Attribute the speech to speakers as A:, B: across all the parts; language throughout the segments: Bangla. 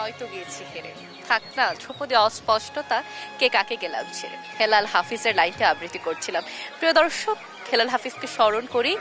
A: নয়তো গিয়েছি হেরে, থাক না ধ্রুপদী অস্পষ্টতা, কে কাকে গেলাম ছেড়ে। হেলাল হাফিজের লাইনটা আবৃত্তি করছিলাম। প্রিয় দর্শক, হেলাল হাফিজকে স্মরণ করি।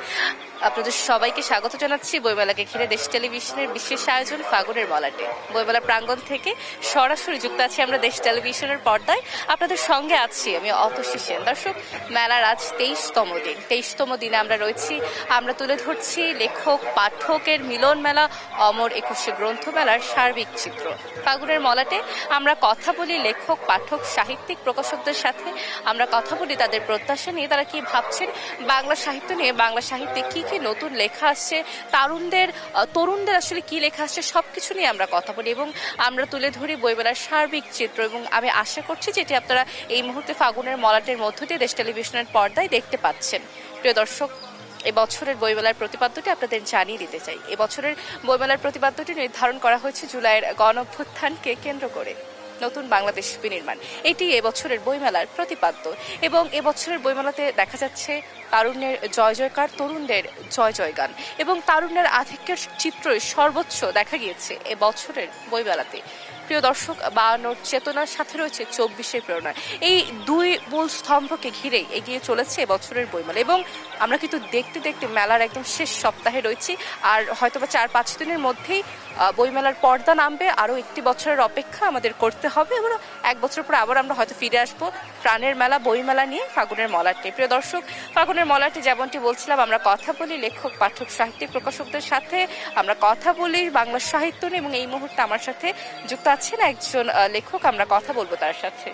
A: আপনাদের সবাইকে স্বাগত জানাচ্ছি বইমেলাকে ঘিরে দেশ টেলিভিশনের বিশেষ আয়োজন ফাগুনের মলাটে। বইমেলা প্রাঙ্গণ থেকে সরাসরি যুক্ত আছি আমরা দেশ টেলিভিশনের পর্দায়। আপনাদের সঙ্গে আছি আমি অতসী সেন। দর্শক, মেলার আজ 23তম দিন। 23তম দিনে আমরা রয়েছি, আমরা তুলে ধরছি লেখক পাঠকের মিলন মেলা, অমর 21শে গ্রন্থমেলার সার্বিক চিত্র। ফাগুনের মলাটে আমরা কথা বলি লেখক পাঠক সাহিত্যিক প্রকাশকদের সাথে। আমরা কথা বলি তাদের প্রত্যাশা নিয়ে, তারা কি ভাবছেন বাংলা সাহিত্য নিয়ে, বাংলা সাহিত্যে কি কি নতুন লেখা আসছে, তরুণদের আসলে কি লেখা আসছে, সবকিছু নিয়ে আমরা কথা বলি এবং আমরা তুলে ধরি বইমেলার সার্বিক চিত্র। এবং আমি আশা করছি যেটি আপনারা এই মুহূর্তে ফাগুনের মলাটের মধ্য দিয়ে দেশ টেলিভিশনের পর্দায় দেখতে পাচ্ছেন। প্রিয় দর্শক, এবছরের বইমেলার প্রতিপাদ্যটি আপনাদের জানিয়ে দিতে চাই। এবছরের বইমেলার প্রতিপাদ্যটি নির্ধারণ করা হয়েছে জুলাইয়ের গণঅভ্যুত্থানকে কেন্দ্র করে নতুন বাংলাদেশ বিনির্মাণ। এটি এবছরের বইমেলার প্রতিপাদ্য এবং এবছরের বইমেলাতে দেখা যাচ্ছে তারুণ্যের জয় জয়কার, তরুণদের জয় জয়গান এবং তারুণ্যের আধিক্যের চিত্রই সর্বোচ্চ দেখা গিয়েছে এবছরের বইমেলাতে। প্রিয় দর্শক, 52 চেতনার সাথে রয়েছে 24-এর প্রেরণা। এই দুই মূল স্তম্ভকে ঘিরেই এগিয়ে চলেছে এবছরের বইমেলা এবং আমরা কিন্তু দেখতে দেখতে মেলার একদম শেষ সপ্তাহে রয়েছি। আর হয়তোবা 4-5 দিনের মধ্যেই বইমেলার পর্দা নামবে। আরও একটি বছরের অপেক্ষা আমাদের করতে হবে এবং 1 বছর পরে আবার আমরা হয়তো ফিরে আসবো প্রাণের মেলা বইমেলা নিয়ে, ফাগুনের মলাটে। প্রিয় দর্শক, ফাগুনের মলাটে যেমনটি বলছিলাম, আমরা কথা বলি লেখক পাঠক সাহিত্যিক প্রকাশকদের সাথে, আমরা কথা বলি বাংলা সাহিত্য নিয়ে এবং এই মুহূর্তে আমার সাথে যুক্ত আছেন একজন লেখক, আমরা কথা বলবো তার সাথে।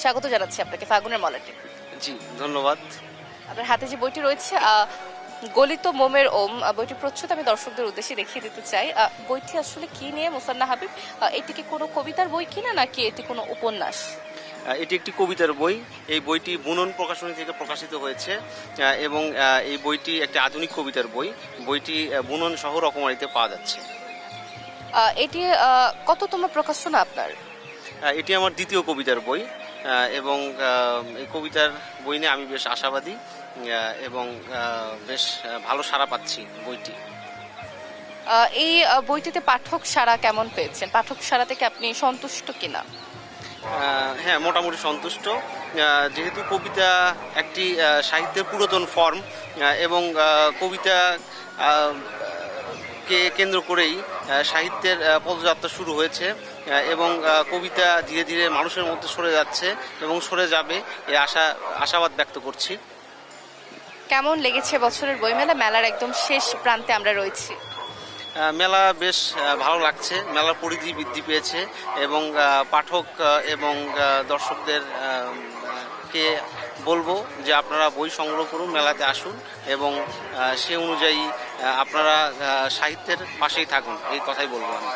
A: স্বাগত জানাচ্ছি আপনাকে ফাগুনের মলাটে।
B: জি, ধন্যবাদ।
A: আপনার হাতে যে বইটি রয়েছে গলিত মোমের ওম, বইটি প্রচ্ছদ আমি দর্শকদের উদ্দেশ্যে দেখিয়ে দিতে চাই। বইটি আসলে কি নিয়ে মোসান্না হাবিব? এটি কি কোনো কবিতার বই কিনা নাকি এটি কোনো উপন্যাস?
B: এটি একটি কবিতার বই। এই বইটি বুনন প্রকাশনী থেকে প্রকাশিত হয়েছে এবং এই বইটি একটি আধুনিক কবিতার বই। বইটি বুনন সহ রকমারিতে পাওয়া যাচ্ছে।
A: এটি কততম প্রকাশনা আপনার?
B: এটি আমার দ্বিতীয় কবিতার বই এবং এই কবিতার বই নিয়ে আমি বেশ আশাবাদী এবং বেশ ভালো সাড়া পাচ্ছি বইটি।
A: এই বইটিতে পাঠক সাড়া কেমন পেয়েছেন? পাঠক সাড়া থেকে আপনি সন্তুষ্ট কিনা?
B: হ্যাঁ, মোটামুটি সন্তুষ্ট। যেহেতু কবিতা একটি সাহিত্যের পুরাতন ফর্ম এবং কবিতা কে কেন্দ্র করেই সাহিত্যের পদযাত্রা শুরু হয়েছে এবং কবিতা ধীরে ধীরে মানুষের মধ্যে সরে যাচ্ছে এবং সরে যাবে এই আশাবাদ ব্যক্ত করছি।
A: কেমন লেগেছে বছরের বইমেলা? মেলার একদম শেষ প্রান্তে আমরা রয়েছি।
B: মেলা বেশ ভালো লাগছে। মেলার পরিধি বৃদ্ধি পেয়েছে এবং পাঠক এবং দর্শকদের কে বলবো যে আপনারা বই সংগ্রহ করুন, মেলাতে আসুন এবং সে অনুযায়ী আপনারা সাহিত্যের পাশেই থাকুন, এই কথাই বলবো আমি।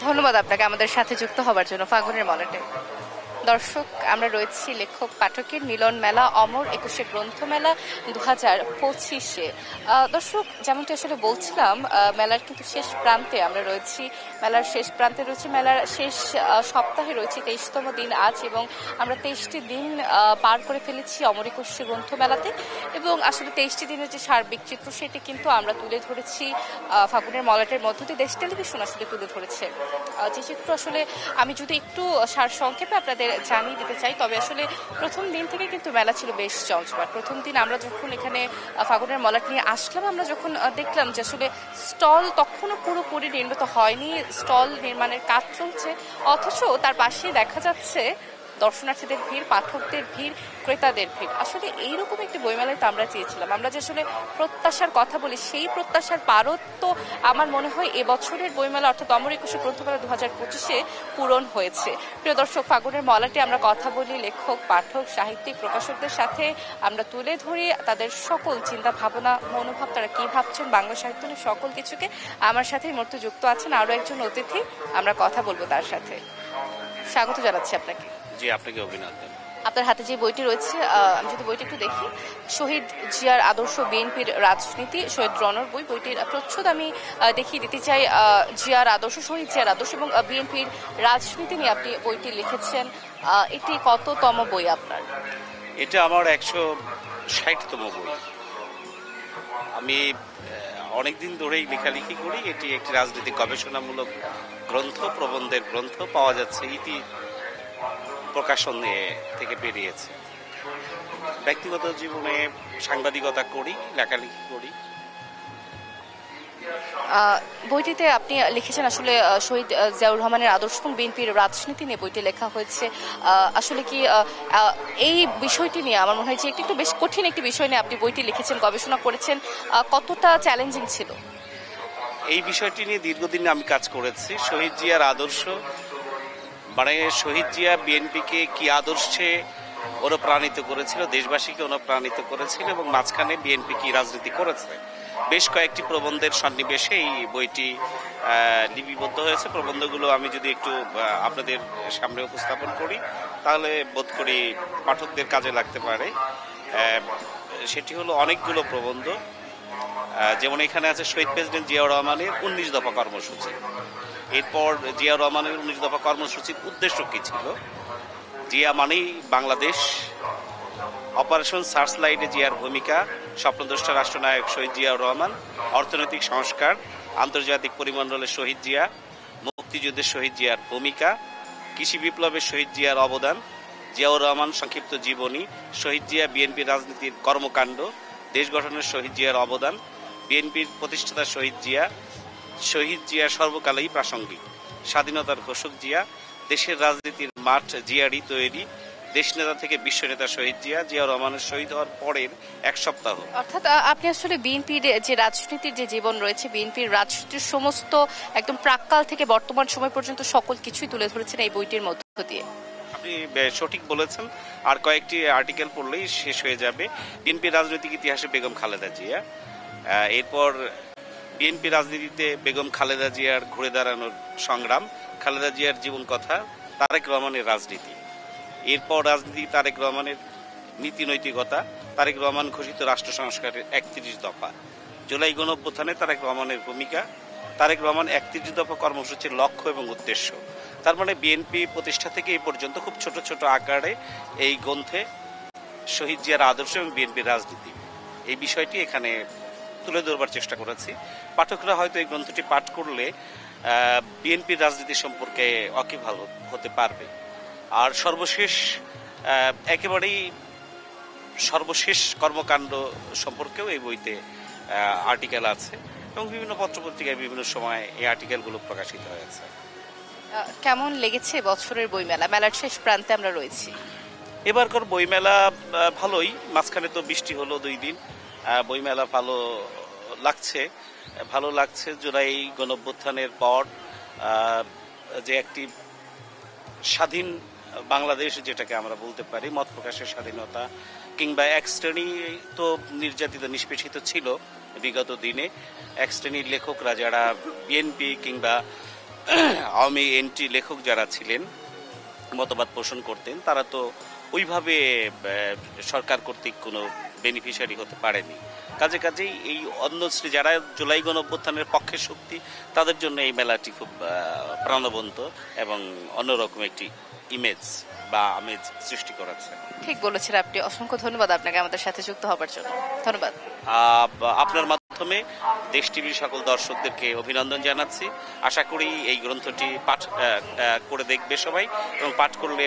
A: ধন্যবাদ আপনাকে আমাদের সাথে যুক্ত হবার জন্য ফাগুনের মলাটে। দর্শক, আমরা রয়েছি লেখক পাঠকের মিলন মেলা, অমর 21শে গ্রন্থমেলা 2025-এ। দর্শক, যেমনটি আসলে বলছিলাম, মেলার কিন্তু শেষ প্রান্তে আমরা রয়েছি। মেলার শেষ প্রান্তে রয়েছে, মেলার শেষ সপ্তাহে রয়েছে 23তম দিন আজ এবং আমরা 23টি দিন পার করে ফেলেছি অমর 21শে গ্রন্থমেলাতে এবং আসলে 23টি দিনের যে সার্বিক চিত্র সেটি কিন্তু আমরা তুলে ধরেছি ফাগুনের মলাটের মধ্য দিয়ে। দেশ টেলিভিশন আসলে তুলে ধরেছে যে চিত্র। আসলে আমি যদি একটু সারসংক্ষেপে আপনাদের জানিয়ে দিতে চাই, তবে আসলে প্রথম দিন থেকে কিন্তু মেলা ছিল বেশ জমজমাট। প্রথম দিন আমরা যখন এখানে ফাগুনের মলাট নিয়ে আসলাম, আমরা যখন দেখলাম যে আসলে স্টল তখনও পুরোপুরি নির্মিত হয়নি, স্টল নির্মাণের কাজ চলছে, অথচ তার পাশে দেখা যাচ্ছে দর্শনার্থীদের ভিড়, পাঠকদের ভিড়, ক্রেতাদের ভিড়। আসলে এইরকম একটি বইমেলায় তো আমরা চেয়েছিলাম। আমরা যে আসলে প্রত্যাশার কথা বলি, সেই প্রত্যাশার পারত্ব আমার মনে হয় এবছরের বইমেলা অর্থাৎ অমর 21শে গ্রন্থমেলা 2025-এ পূরণ হয়েছে। প্রিয় দর্শক, ফাগুনের মলাটে আমরা কথা বলি লেখক পাঠক সাহিত্যিক প্রকাশকদের সাথে। আমরা তুলে ধরি তাদের সকল চিন্তা ভাবনা মনোভাব, তারা কি ভাবছেন বাংলা সাহিত্য নিয়ে সকল কিছুকে। আমার সাথে এই মুহূর্তে যুক্ত আছেন আরও একজন অতিথি, আমরা কথা বলবো তার সাথে। স্বাগত জানাচ্ছি আপনাকে।
B: জি, আপনাকে অভিনন্দন।
A: আপনার হাতে যে বইটি রয়েছে, আমি যদি বইটি একটু দেখি, শহীদ জিয়ার আদর্শ বিএনপির রাজনীতি, শহীদ রনর বই। বইটির প্রচ্ছদ আমি দেখিয়ে দিতে চাই। জিয়ার আদর্শ, শহীদ জিয়ার আদর্শ এবং বিএনপির রাজনীতি নিয়ে আপনি বইটি লিখেছেন। এটি কততম বই আপনার?
C: এটা আমার 160তম বই। আমি অনেকদিন ধরেই লেখালেখি করি। এটি একটি রাজনৈতিক গবেষণামূলক গ্রন্থ, প্রবন্ধের গ্রন্থ পাওয়া যাচ্ছে ইতি প্রকাশন থেকে বেরিয়েছে। ব্যক্তিগত জীবনে সাংবাদিকতা করি, লেখালেখি করি।
A: বইটিতে আপনি লিখেছেন আসলে শহীদ জিয়াউর রহমানের আদর্শ এবং বিএনপির রাজনীতি নিয়ে বইটি লেখা হয়েছে। আসলে কি এই বিষয়টি নিয়ে আমার মনে হয় যে একটু বেশ কঠিন একটি বিষয় নিয়ে আপনি বইটি লিখেছেন, গবেষণা করেছেন, কতটা চ্যালেঞ্জিং ছিল?
C: এই বিষয়টি নিয়ে দীর্ঘদিন আমি কাজ করেছি। শহীদ জিয়ার আদর্শ মানে শহীদ জিয়া বিএনপিকে কি আদর্শে অনুপ্রাণিত করেছিল, দেশবাসীকে অনুপ্রাণিত করেছিল এবং মাঝখানে বিএনপি কি রাজনীতি করেছে, বেশ কয়েকটি প্রবন্ধের সন্নিবেশে এই বইটি লিপিবদ্ধ হয়েছে। প্রবন্ধগুলো আমি যদি একটু আপনাদের সামনে উপস্থাপন করি তাহলে বোধ করি পাঠকদের কাজে লাগতে পারে। সেটি হলো অনেকগুলো প্রবন্ধ, যেমন এখানে আছে শহীদ প্রেসিডেন্ট জিয়াউর রহমানের 19 দফা কর্মসূচি। এরপর জিয়াউর রহমানের 19 দফা কর্মসূচির উদ্দেশ্য কি ছিল, জিয়া মানেই বাংলাদেশ, অপারেশন সার্চলাইটে জিয়ার ভূমিকা, স্বপ্নদ্রষ্টা রাষ্ট্রনায়ক শহীদ জিয়াউর রহমান, অর্থনৈতিক সংস্কার, আন্তর্জাতিক পরিমণ্ডলে শহীদ জিয়া, মুক্তিযুদ্ধের শহীদ জিয়ার ভূমিকা, কৃষি বিপ্লবের শহীদ জিয়ার অবদান, জিয়াউর রহমান সংক্ষিপ্ত জীবনী, শহীদ জিয়া বিএনপির রাজনীতির কর্মকাণ্ড, দেশ গঠনের শহীদ জিয়ার অবদান, বিএনপির প্রতিষ্ঠাতা শহীদ জিয়া, শহীদ জিয়া সর্বকালেই প্রাসঙ্গিক, স্বাধীনতার ঘোষক জিয়া, দেশের রাজনীতির মাঠ জিয়ারই তৈরি, দেশ নেতা থেকে বিশ্ব নেতা শহীদ জিয়া, জিয়াউর রহমানের শহীদ হওয়ার পরের এক সপ্তাহ।
A: অর্থাৎ আপনি আসলে বিএনপির যে রাজনীতির যে জীবন রয়েছে, বিএনপির রাজনীতির সমস্ত একদম প্রাক্কাল থেকে বর্তমান সময় পর্যন্ত সকল কিছুই তুলে ধরেছেন এই বইটির মধ্য দিয়ে।
C: আপনি সঠিক বলেছেন, আর কয়েকটি আর্টিকেল পড়লেই শেষ হয়ে যাবে। বিএনপি রাজনৈতিক ইতিহাসে বেগম খালেদা জিয়া, এরপর বিএনপি রাজনীতিতে বেগম খালেদা জিয়ার ঘুরে দাঁড়ানোর সংগ্রাম, খালেদা জিয়ার জীবন কথা, তারেক রহমানের রাজনীতি, এরপর রাজনীতি তারেক রহমানের নীতি নৈতিকতা, তারেক রহমান ঘোষিত রাষ্ট্র সংস্কারের 31 দফা, জুলাই গণঅভ্যুত্থানে তারেক রহমানের ভূমিকা, তারেক রহমান 31 দফা কর্মসূচির লক্ষ্য এবং উদ্দেশ্য। তার মানে বিএনপি প্রতিষ্ঠা থেকে এই পর্যন্ত খুব ছোট ছোট আকারে এই গ্রন্থে শহীদ জিয়ার আদর্শ এবং বিএনপির রাজনীতি এই বিষয়টি এখানে তুলে ধরবার চেষ্টা করেছি। পাঠকরা হয়তো এই গ্রন্থটি পাঠ করলে বিএনপির রাজনীতি সম্পর্কে ওয়াকিবহাল হতে পারবে। আর একেবারেই সর্বশেষ কর্মকাণ্ড সম্পর্কেও এই বইতে আর্টিকেল আছে এবং বিভিন্ন পত্রপত্রিকায় বিভিন্ন সময় এই আর্টিকেলগুলো প্রকাশিত হয়েছে।
A: কেমন লেগেছে বছরের বইমেলা? মেলার শেষ প্রান্তে আমরা রয়েছি।
C: এবারকার বইমেলা ভালোই, মাঝখানে তো বৃষ্টি হলো 2 দিন, বইমেলা ভালো লাগছে। জুলাই গণঅভ্যুত্থানের পর যে একটি স্বাধীন বাংলাদেশ যেটাকে আমরা বলতে পারি, মত প্রকাশের স্বাধীনতা, কিংবা এক শ্রেণী তো নির্যাতিত নিষ্পেষিত ছিল বিগত দিনে, এক শ্রেণীর লেখকরা যারা বিএনপি কিংবা আওয়ামী এন্টি লেখক যারা ছিলেন, মতবাদ পোষণ করতেন, তারা তো ওইভাবে সরকার কর্তৃক কোনো বেনিফিশিয়ারি হতে পারেনি। কাজেই এই অন্যশ্রী যারা জুলাই গণঅভ্যুত্থানের পক্ষের শক্তি, তাদের জন্য এই মেলাটি খুব প্রাণবন্ত এবং অন্যরকম একটি ইমেজ বা আমেজ সৃষ্টি করেছে।
A: ঠিক বলেছেন আপনি। অসংখ্য ধন্যবাদ আপনাকে আমাদের সাথে যুক্ত হবার জন্য। ধন্যবাদ।
C: আপনার মাধ্যমে দেশ টিভির সকল দর্শকদেরকে অভিনন্দন জানাচ্ছি। আশা করি এই গ্রন্থটি পাঠ করে দেখবে সবাই এবং পাঠ করলে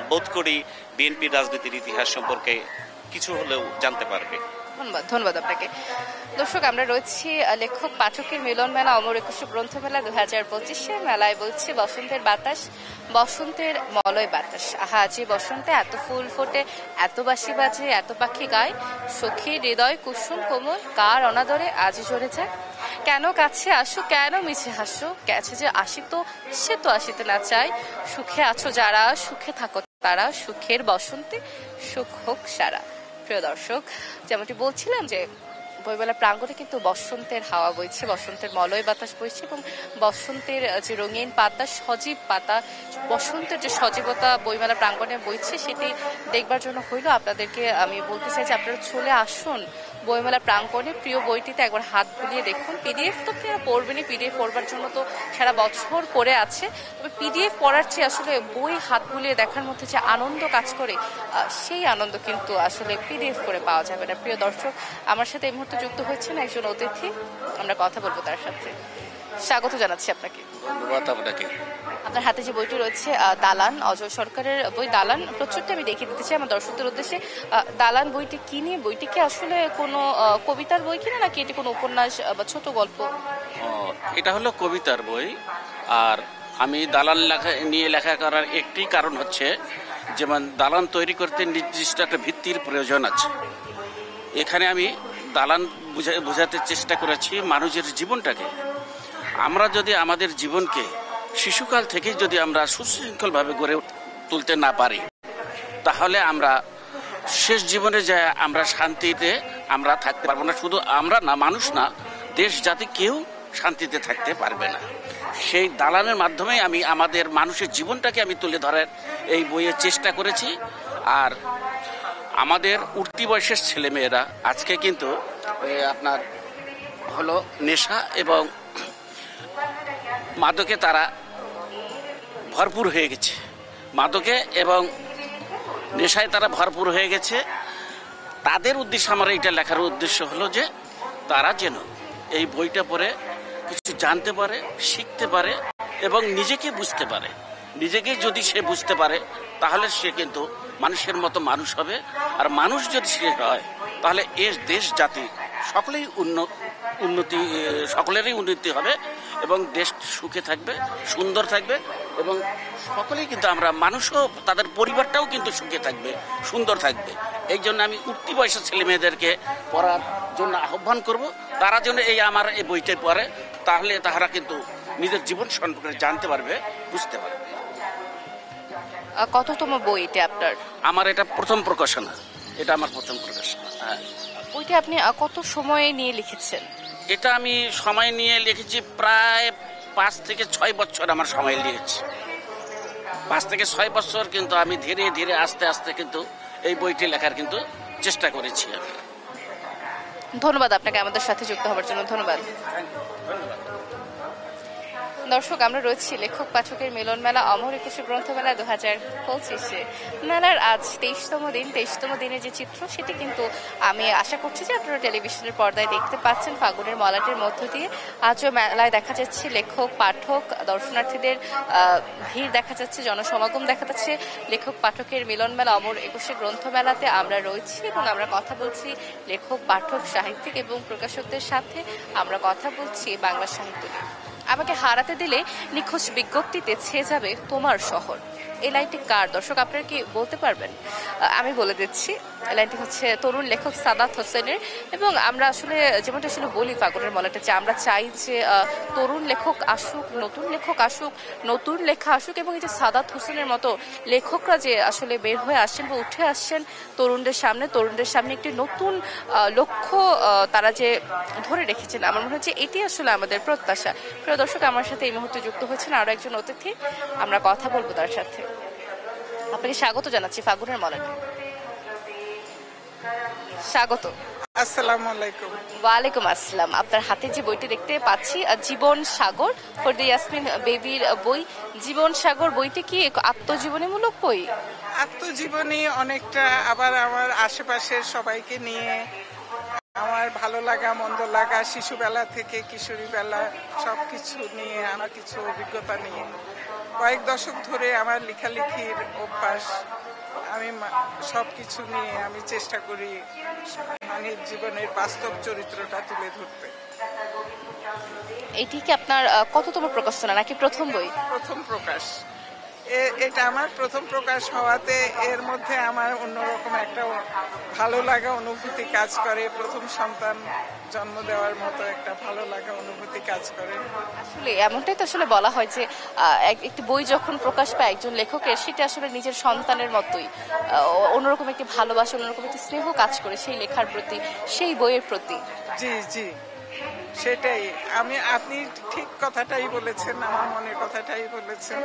C: বোধ করি বিএনপির রাজনীতির ইতিহাস সম্পর্কে কিছু হলেও জানতে পারবে।
A: ধন্যবাদ আপনাকে। দর্শক, আমরা রয়েছি লেখক পাঠকের মিলন মেলা অমর 21 গ্রন্থ মেলা 2025। মেলায় বলছে বসন্তের বাতাস, বসন্তের মলয় বাতাস। আহা, যে বসন্তে এত ফুল ফোটে, এত বাঁশি বাজে, এত পাখি গায়, সখী হৃদয় কুসুম কোমল, কার অনাদরে আজি ঝরে যায়। কেন কাছে আসো, কেন মিছে হাসো, গেছে যে আসিত সে তো আসিতে না চায়। সুখে আছো যারা, সুখে থাকো তারা, সুখের বসন্তে সুখ হোক সারা। প্রিয় দর্শক, যেমনটি বলছিলাম যে বইমেলা প্রাঙ্গণে কিন্তু বসন্তের হাওয়া বইছে, বসন্তের মলয় বাতাস বইছে এবং বসন্তের যে রঙিন পাতা, সজীব পাতা, বসন্তের যে সজীবতা বইমেলা প্রাঙ্গণে বইছে সেটি দেখবার জন্য হইলো আপনাদেরকে আমি বলতে চাই যে আপনারা চলে আসুন, বইমেলা প্রাঙ্গণে প্রিয় বইটিতে একবার হাত বুলিয়ে দেখুন। পিডিএফ তো আপনারা পড়বেনই, পিডিএফ পড়বার জন্য তো সারা বছর পড়ে আছে, তবে পিডিএফ পড়ার চেয়ে আসলে বই হাত বুলিয়ে দেখার মধ্যে যে আনন্দ কাজ করে, সেই আনন্দ কিন্তু আসলে পিডিএফ করে পাওয়া যাবে না। প্রিয় দর্শক, আমার সাথে এই মুহূর্তে যুক্ত হচ্ছেন একজন অতিথি, আমরা কথা বলবো তার সাথে। স্বাগত জানাচ্ছি আপনাকে।
D: ধন্যবাদ আপনাকে।
A: আপনার হাতে যে বইটি রয়েছে দালান, অজয় সরকারের বই দালান, প্রচুরটা আমি দেখিয়ে দিতে চাই আমার দর্শকদের উদ্দেশ্যে। দালান বইটি কি নিয়ে? বইটি কি আসলে কোনো কবিতার বই কিনা, নাকি এটি কোনো উপন্যাস বা ছোট গল্প?
D: এটা হলো কবিতার বই। আর আমি দালান নিয়ে লেখা করার একটি কারণ হচ্ছে, যেমন দালান তৈরি করতে নির্দিষ্ট একটা ভিত্তির প্রয়োজন আছে। এখানে আমি দালান বোঝাতে চেষ্টা করেছি মানুষের জীবনটাকে। আমরা যদি আমাদের জীবনকে শিশুকাল থেকেই যদি আমরা সুশৃঙ্খলভাবে গড়ে তুলতে না পারি, তাহলে আমরা শেষ জীবনে যায় আমরা শান্তিতে আমরা থাকতে পারবো না। শুধু আমরা না, মানুষ না, দেশ জাতি কেউ শান্তিতে থাকতে পারবে না। সেই দালানের মাধ্যমে আমি আমাদের মানুষের জীবনটাকে আমি তুলে ধরার এই বইয়ের চেষ্টা করেছি। আর আমাদের উঠতি বয়সের ছেলেমেয়েরা আজকে কিন্তু আপনার হলো নেশা এবং মাদকে তারা ভরপুর হয়ে গেছে। মাদকে এবং নেশায় তারা ভরপুর হয়ে গেছে। তাদের উদ্দেশ্যে আমার এইটা লেখার উদ্দেশ্য হলো যে তারা যেন এই বইটা পড়ে কিছু জানতে পারে, শিখতে পারে এবং নিজেকে বুঝতে পারে। নিজেকে যদি সে বুঝতে পারে, তাহলে সে কিন্তু মানুষের মতো মানুষ হবে। আর মানুষ যদি সে হয়, তাহলে এর দেশ জাতি সকলেই সকলেরই উন্নতি হবে এবং দেশ সুখে থাকবে, সুন্দর থাকবে এবং সকলেই কিন্তু আমরা মানুষও, তাদের পরিবারটাও কিন্তু সুখে থাকবে, সুন্দর থাকবে। এই জন্য আমি উঠতি বয়সের ছেলে মেয়েদেরকে পড়ার জন্য আহ্বান করব। তারা যেন আমার এই বইটা পড়ে, তাহলে তাহারা কিন্তু নিজের জীবন সম্পর্কে জানতে পারবে, বুঝতে পারবে।
A: কততম বই এটা আপনার?
D: আমার এটা প্রথম প্রকাশনা। এটা আমার প্রথম প্রকাশনা। হ্যাঁ।
A: বইটি আপনি কত সময় নিয়ে লিখেছেন?
D: এটা আমি সময় নিয়ে লিখেছি প্রায় 5 থেকে 6 বছর আমার সময় লেগেছে। 5 থেকে 6 বছর কিন্তু আমি ধীরে ধীরে আস্তে আস্তে কিন্তু এই বইটি লেখার কিন্তু চেষ্টা করেছি।
A: ধন্যবাদ আপনাকে আমাদের সাথে যুক্ত হওয়ার জন্য। ধন্যবাদ। দর্শক, আমরা রয়েছি লেখক পাঠকের মিলন মেলা অমর একুশে গ্রন্থমেলা 2025-এ। মেলার আজ 23তম দিন। 23তম দিনের যে চিত্র, সেটি কিন্তু আমি আশা করছি যে আপনারা টেলিভিশনের পর্দায় দেখতে পাচ্ছেন। ফাগুনের মলাটের মধ্য দিয়ে আজও মেলায় দেখা যাচ্ছে লেখক পাঠক দর্শনার্থীদের ভিড় দেখা যাচ্ছে, জনসমাগম দেখা যাচ্ছে। লেখক পাঠকের মিলন মেলা অমর একুশে গ্রন্থমেলাতে আমরা রয়েছি এবং আমরা কথা বলছি লেখক পাঠক সাহিত্যিক এবং প্রকাশকদের সাথে। আমরা কথা বলছি বাংলা সাহিত্য নিয়ে। আমাকে হারাতে দিলে নিখোঁজ বিজ্ঞপ্তিতে ছেয়ে যাবে তোমার শহর। এই লাইনটি কার? দর্শক, আপনারা কি বলতে পারবেন? আমি বলে দিচ্ছি। এই লাইনটি হচ্ছে তরুণ লেখক সাদাত হোসেনের। এবং আমরা আসলে যেমনটা আসলে বলি ফাগুনের মলাটে, যে আমরা চাই যে তরুণ লেখক আসুক, নতুন লেখক আসুক, নতুন লেখা আসুক। এবং এই যে সাদাত হোসেনের মতো লেখকরা যে আসলে বের হয়ে আসছেন বা উঠে আসছেন তরুণদের সামনে একটি নতুন লক্ষ্য তারা যে ধরে রেখেছেন, আমার মনে হচ্ছে এটি আসলে আমাদের প্রত্যাশা। প্রিয় দর্শক, আমার সাথে এই মুহূর্তে যুক্ত হচ্ছেন আরো একজন অতিথি, আমরা কথা বলবো তার সাথে। আপনাকে স্বাগত জানাচ্ছি ফাগুনের মলাটে। স্বাগত।
E: আসসালামু আলাইকুম।
A: ওয়ালাইকুম আসসালাম। আপনার হাতে যে বইটি দেখতে পাচ্ছি, জীবন সাগর, ফরদি ইয়াসমিন বেবির বই। জীবন সাগর বইটি কি আত্মজীবনীমূলক বই?
E: আত্মজীবনী অনেকটা, আবার আমার আশেপাশের সবাইকে নিয়ে আমার ভালো লাগা মন্দ লাগা, শিশুবেলা থেকে কিশোরী বেলা সবকিছু নিয়ে আমার কিছু অভিজ্ঞতা নিয়ে কয়েক দশক ধরে আমার লেখালেখির অভ্যাস। আমি সবকিছু নিয়ে আমি চেষ্টা করি মানে জীবনের বাস্তব চরিত্রটা তুলে ধরতে।
A: এটি কি আপনার কততম প্রকাশনা নাকি প্রথম বই?
E: প্রথম প্রকাশ। এটা আমার প্রথম প্রকাশ হওয়াতে এর মধ্যে আমার অন্যরকম একটা ভালো লাগা অনুভূতি কাজ করে। প্রথম সন্তান জন্ম দেওয়ার মতো একটা ভালো লাগা অনুভূতি কাজ করে।
A: আসলে এমনটাই তো আসলে বলা হয় যে একটি বই যখন প্রকাশ পায় একজন লেখকের, সেটা আসলে নিজের সন্তানের মতোই। অন্যরকম একটি ভালোবাসা, অন্যরকম একটি স্নেহ কাজ করে সেই লেখার প্রতি, সেই বইয়ের প্রতি।
E: জি জি, সেটাই। আপনি ঠিক কথাটাই বলেছেন, আমার মনের কথাটাই বলেছেন।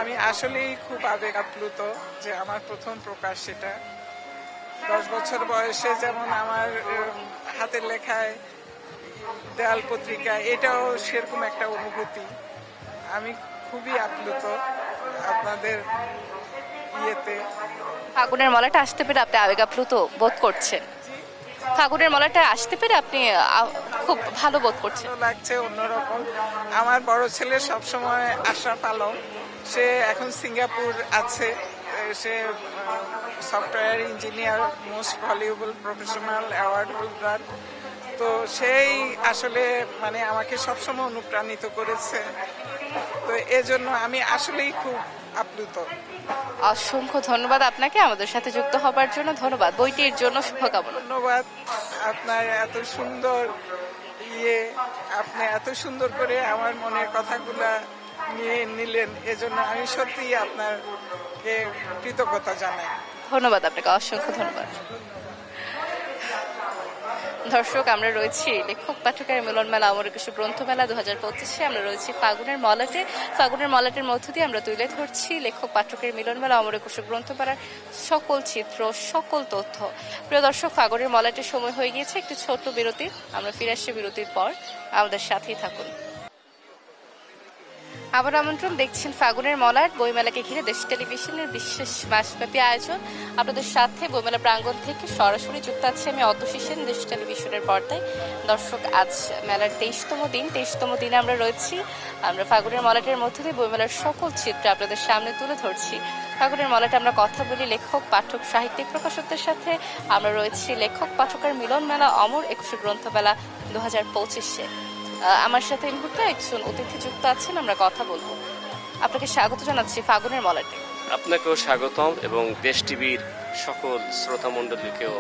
E: আমি আসলেই খুব আবেগ আপ্লুত যে আমার প্রথম প্রকাশ সেটা। 10 বছর বয়সে যেমন আমার হাতের লেখায় দেয়াল পত্রিকা, এটাও সেরকম একটা অনুভূতি। আমি খুবই আপ্লুত আপনাদের ইয়েতে।
A: ফাগুনের মলাটা আসতে পেরে আপনি আবেগ আপ্লুত বোধ করছেন? ফাগুনের মলাটা আসতে পেরে আপনি খুব ভালো বোধ করছেন?
E: ভালো লাগছে, অন্যরকম। আমার বড় ছেলে সবসময় আশরাফ আলম, সে এখন সিঙ্গাপুর আছে, সে software engineer, most valuable professional award holder. তো সেই আসলে মানে আমাকে সবসময় অনুপ্রাণিত করেছে। তো এজন্য আমি আসলেই খুব আপ্লুত।
A: অসংখ্য ধন্যবাদ আপনাকে আমাদের সাথে যুক্ত হবার জন্য। ধন্যবাদ। বইটির জন্য শুভকামনা।
E: ধন্যবাদ। আপনার এত সুন্দর আপনি এত সুন্দর করে আমার মনের কথাগুলা নিয়ে নিলেন, এজন্য আমি সত্যি আপনাকে কৃতজ্ঞতা জানাই।
A: ধন্যবাদ আপনাকে, অসংখ্য ধন্যবাদ। দর্শক, আমরা রয়েছি লেখক পাঠকের মিলন মেলা অমর একুশে গ্রন্থমেলা 2025-এ। আমরা রয়েছি ফাগুনের মলাটে। ফাগুনের মলাটের মধ্য দিয়ে আমরা তুলে ধরছি লেখক পাঠকের মিলন মেলা অমর একুশে গ্রন্থমেলার সকল চিত্র, সকল তথ্য। প্রিয় দর্শক, ফাগুনের মলাটের সময় হয়ে গিয়েছে একটি ছোট্ট বিরতি। আমরা ফিরে আসছি বিরতির পর, আমাদের সাথেই থাকুন। আবার আমন্ত্রণ, দেখছেন ফাগুনের মলাট। বইমেলাকে ঘিরে দেশ টেলিভিশনের বিশেষ মাসব্যাপী আয়োজন। আপনাদের সাথে বইমেলা প্রাঙ্গণ থেকে সরাসরি যুক্ত আছে আমি অতসী সেন, দেশ টেলিভিশনের পর্দায়। দর্শক, আজ মেলার 23তম দিন। 23তম দিনে আমরা রয়েছি। আমরা ফাগুনের মলাটের মধ্য দিয়ে বইমেলার সকল চিত্র আপনাদের সামনে তুলে ধরছি। ফাগুনের মলাটে আমরা কথা বলি লেখক, পাঠক, সাহিত্যিক প্রকাশকদের সাথে। আমরা রয়েছি লেখক পাঠকের মিলন মেলা অমর একুশে গ্রন্থমেলা 2025-এ। আমার সাথে এই মুহূর্তে একজন অতিথি যুক্ত আছেন, আমরা কথা বলবো। আপনাকে স্বাগত জানাচ্ছি ফাগুনের মলাটে।
F: আপনাকেও স্বাগতম এবং দেশ টিভির সকল শ্রোতা মণ্ডলীকেও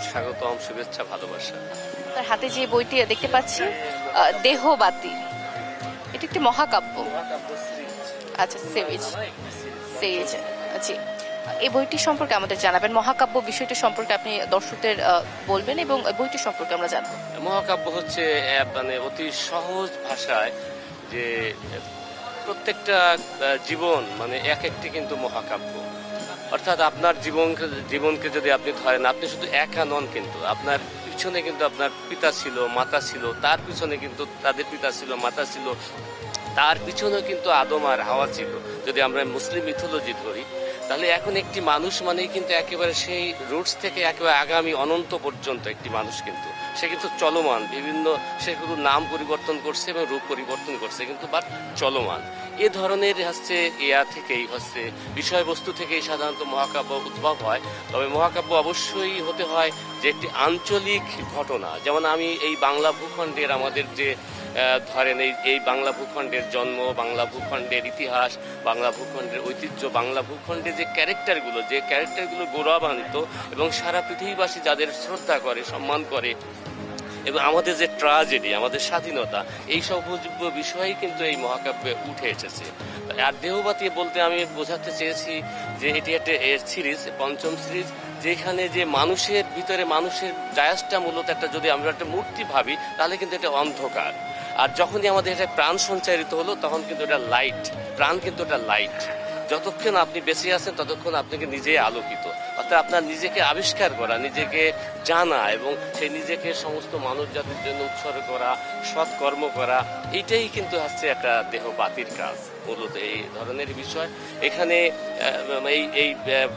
F: স্বাগতম, শুভেচ্ছা, ভালোবাসা।
A: তার হাতে যে বইটি দেখতে পাচ্ছি, দেহবাতি, এটি একটি মহাকাব্য। আচ্ছা, সেজ। জি, এই বইটি সম্পর্কে আমাদের জানাবেন। মহাকাব্য বিষয়টি সম্পর্কে আপনি দর্শকদের বলবেন এবং বইটি সম্পর্কে আমরা জানবো।
F: মহাকাব্য হচ্ছে মানে অতি সহজ ভাষায় যে প্রত্যেকটা জীবন মানে এক একটি কিন্তু মহাকাব্য। অর্থাৎ আপনার জীবনকে যদি আপনি ধরেন, আপনি শুধু একা নন, কিন্তু আপনার পিছনে কিন্তু আপনার পিতা ছিল, মাতা ছিল, তার পিছনে কিন্তু তাদের পিতা ছিল, মাতা ছিল, তার পিছনেও কিন্তু আদম আর হাওয়া ছিল। যদি আমরা মুসলিম মিথোলজি ধরি, তাহলে এখন একটি মানুষ মানেই কিন্তু একেবারে সেই রুটস থেকে একেবারে আগামী অনন্ত পর্যন্ত একটি মানুষ কিন্তু সে কিন্তু চলমান, বিভিন্ন সে শুধু নাম পরিবর্তন করছে এবং রূপ পরিবর্তন করছে, কিন্তু বাট চলমান। এ ধরনের হচ্ছে থেকেই হচ্ছে বিষয়বস্তু থেকেই সাধারণত মহাকাব্য উদ্ভব হয়। তবে মহাকাব্য অবশ্যই হতে হয় যে একটি আঞ্চলিক ঘটনা। যেমন আমি এই বাংলা ভূখণ্ডের আমাদের যে ধরেন এই বাংলা ভূখণ্ডের জন্ম, বাংলা ভূখণ্ডের ইতিহাস, বাংলা ভূখণ্ডের ঐতিহ্য, বাংলা ভূখণ্ডের যে ক্যারেক্টারগুলো গৌরবান্বিত এবং সারা পৃথিবীবাসী যাদের শ্রদ্ধা করে, সম্মান করে, এবং আমাদের যে ট্র্যাজেডি, আমাদের স্বাধীনতা, এই সব বিষয়েই কিন্তু এই মহাকাব্যে উঠে এসেছে। আর দেহবাতি বলতে আমি বোঝাতে চেয়েছি যে এটি একটা সিরিজ, পঞ্চম সিরিজ, যেখানে যে মানুষের ভিতরে মানুষের জায়াজটা মূলত একটা, যদি আমরা একটা মূর্তি ভাবি তাহলে কিন্তু এটা অন্ধকার। আর যখনই আমাদের এটা প্রাণ সঞ্চারিত হলো তখন কিন্তু এটা লাইট, প্রাণ কিন্তু এটা লাইট। যতক্ষণ আপনি বেঁচে আছেন ততক্ষণ আপনাকে নিজেই আলোকিত। অর্থাৎ আপনার নিজেকে আবিষ্কার করা, নিজেকে জানা এবং সেই নিজেকে সমস্ত মানব জাতির জন্য উৎসর্গ করা, সৎকর্ম করা, এইটাই কিন্তু হচ্ছে একটা দেহবাতির কাজ। মূলত এই ধরনের বিষয় এখানে এই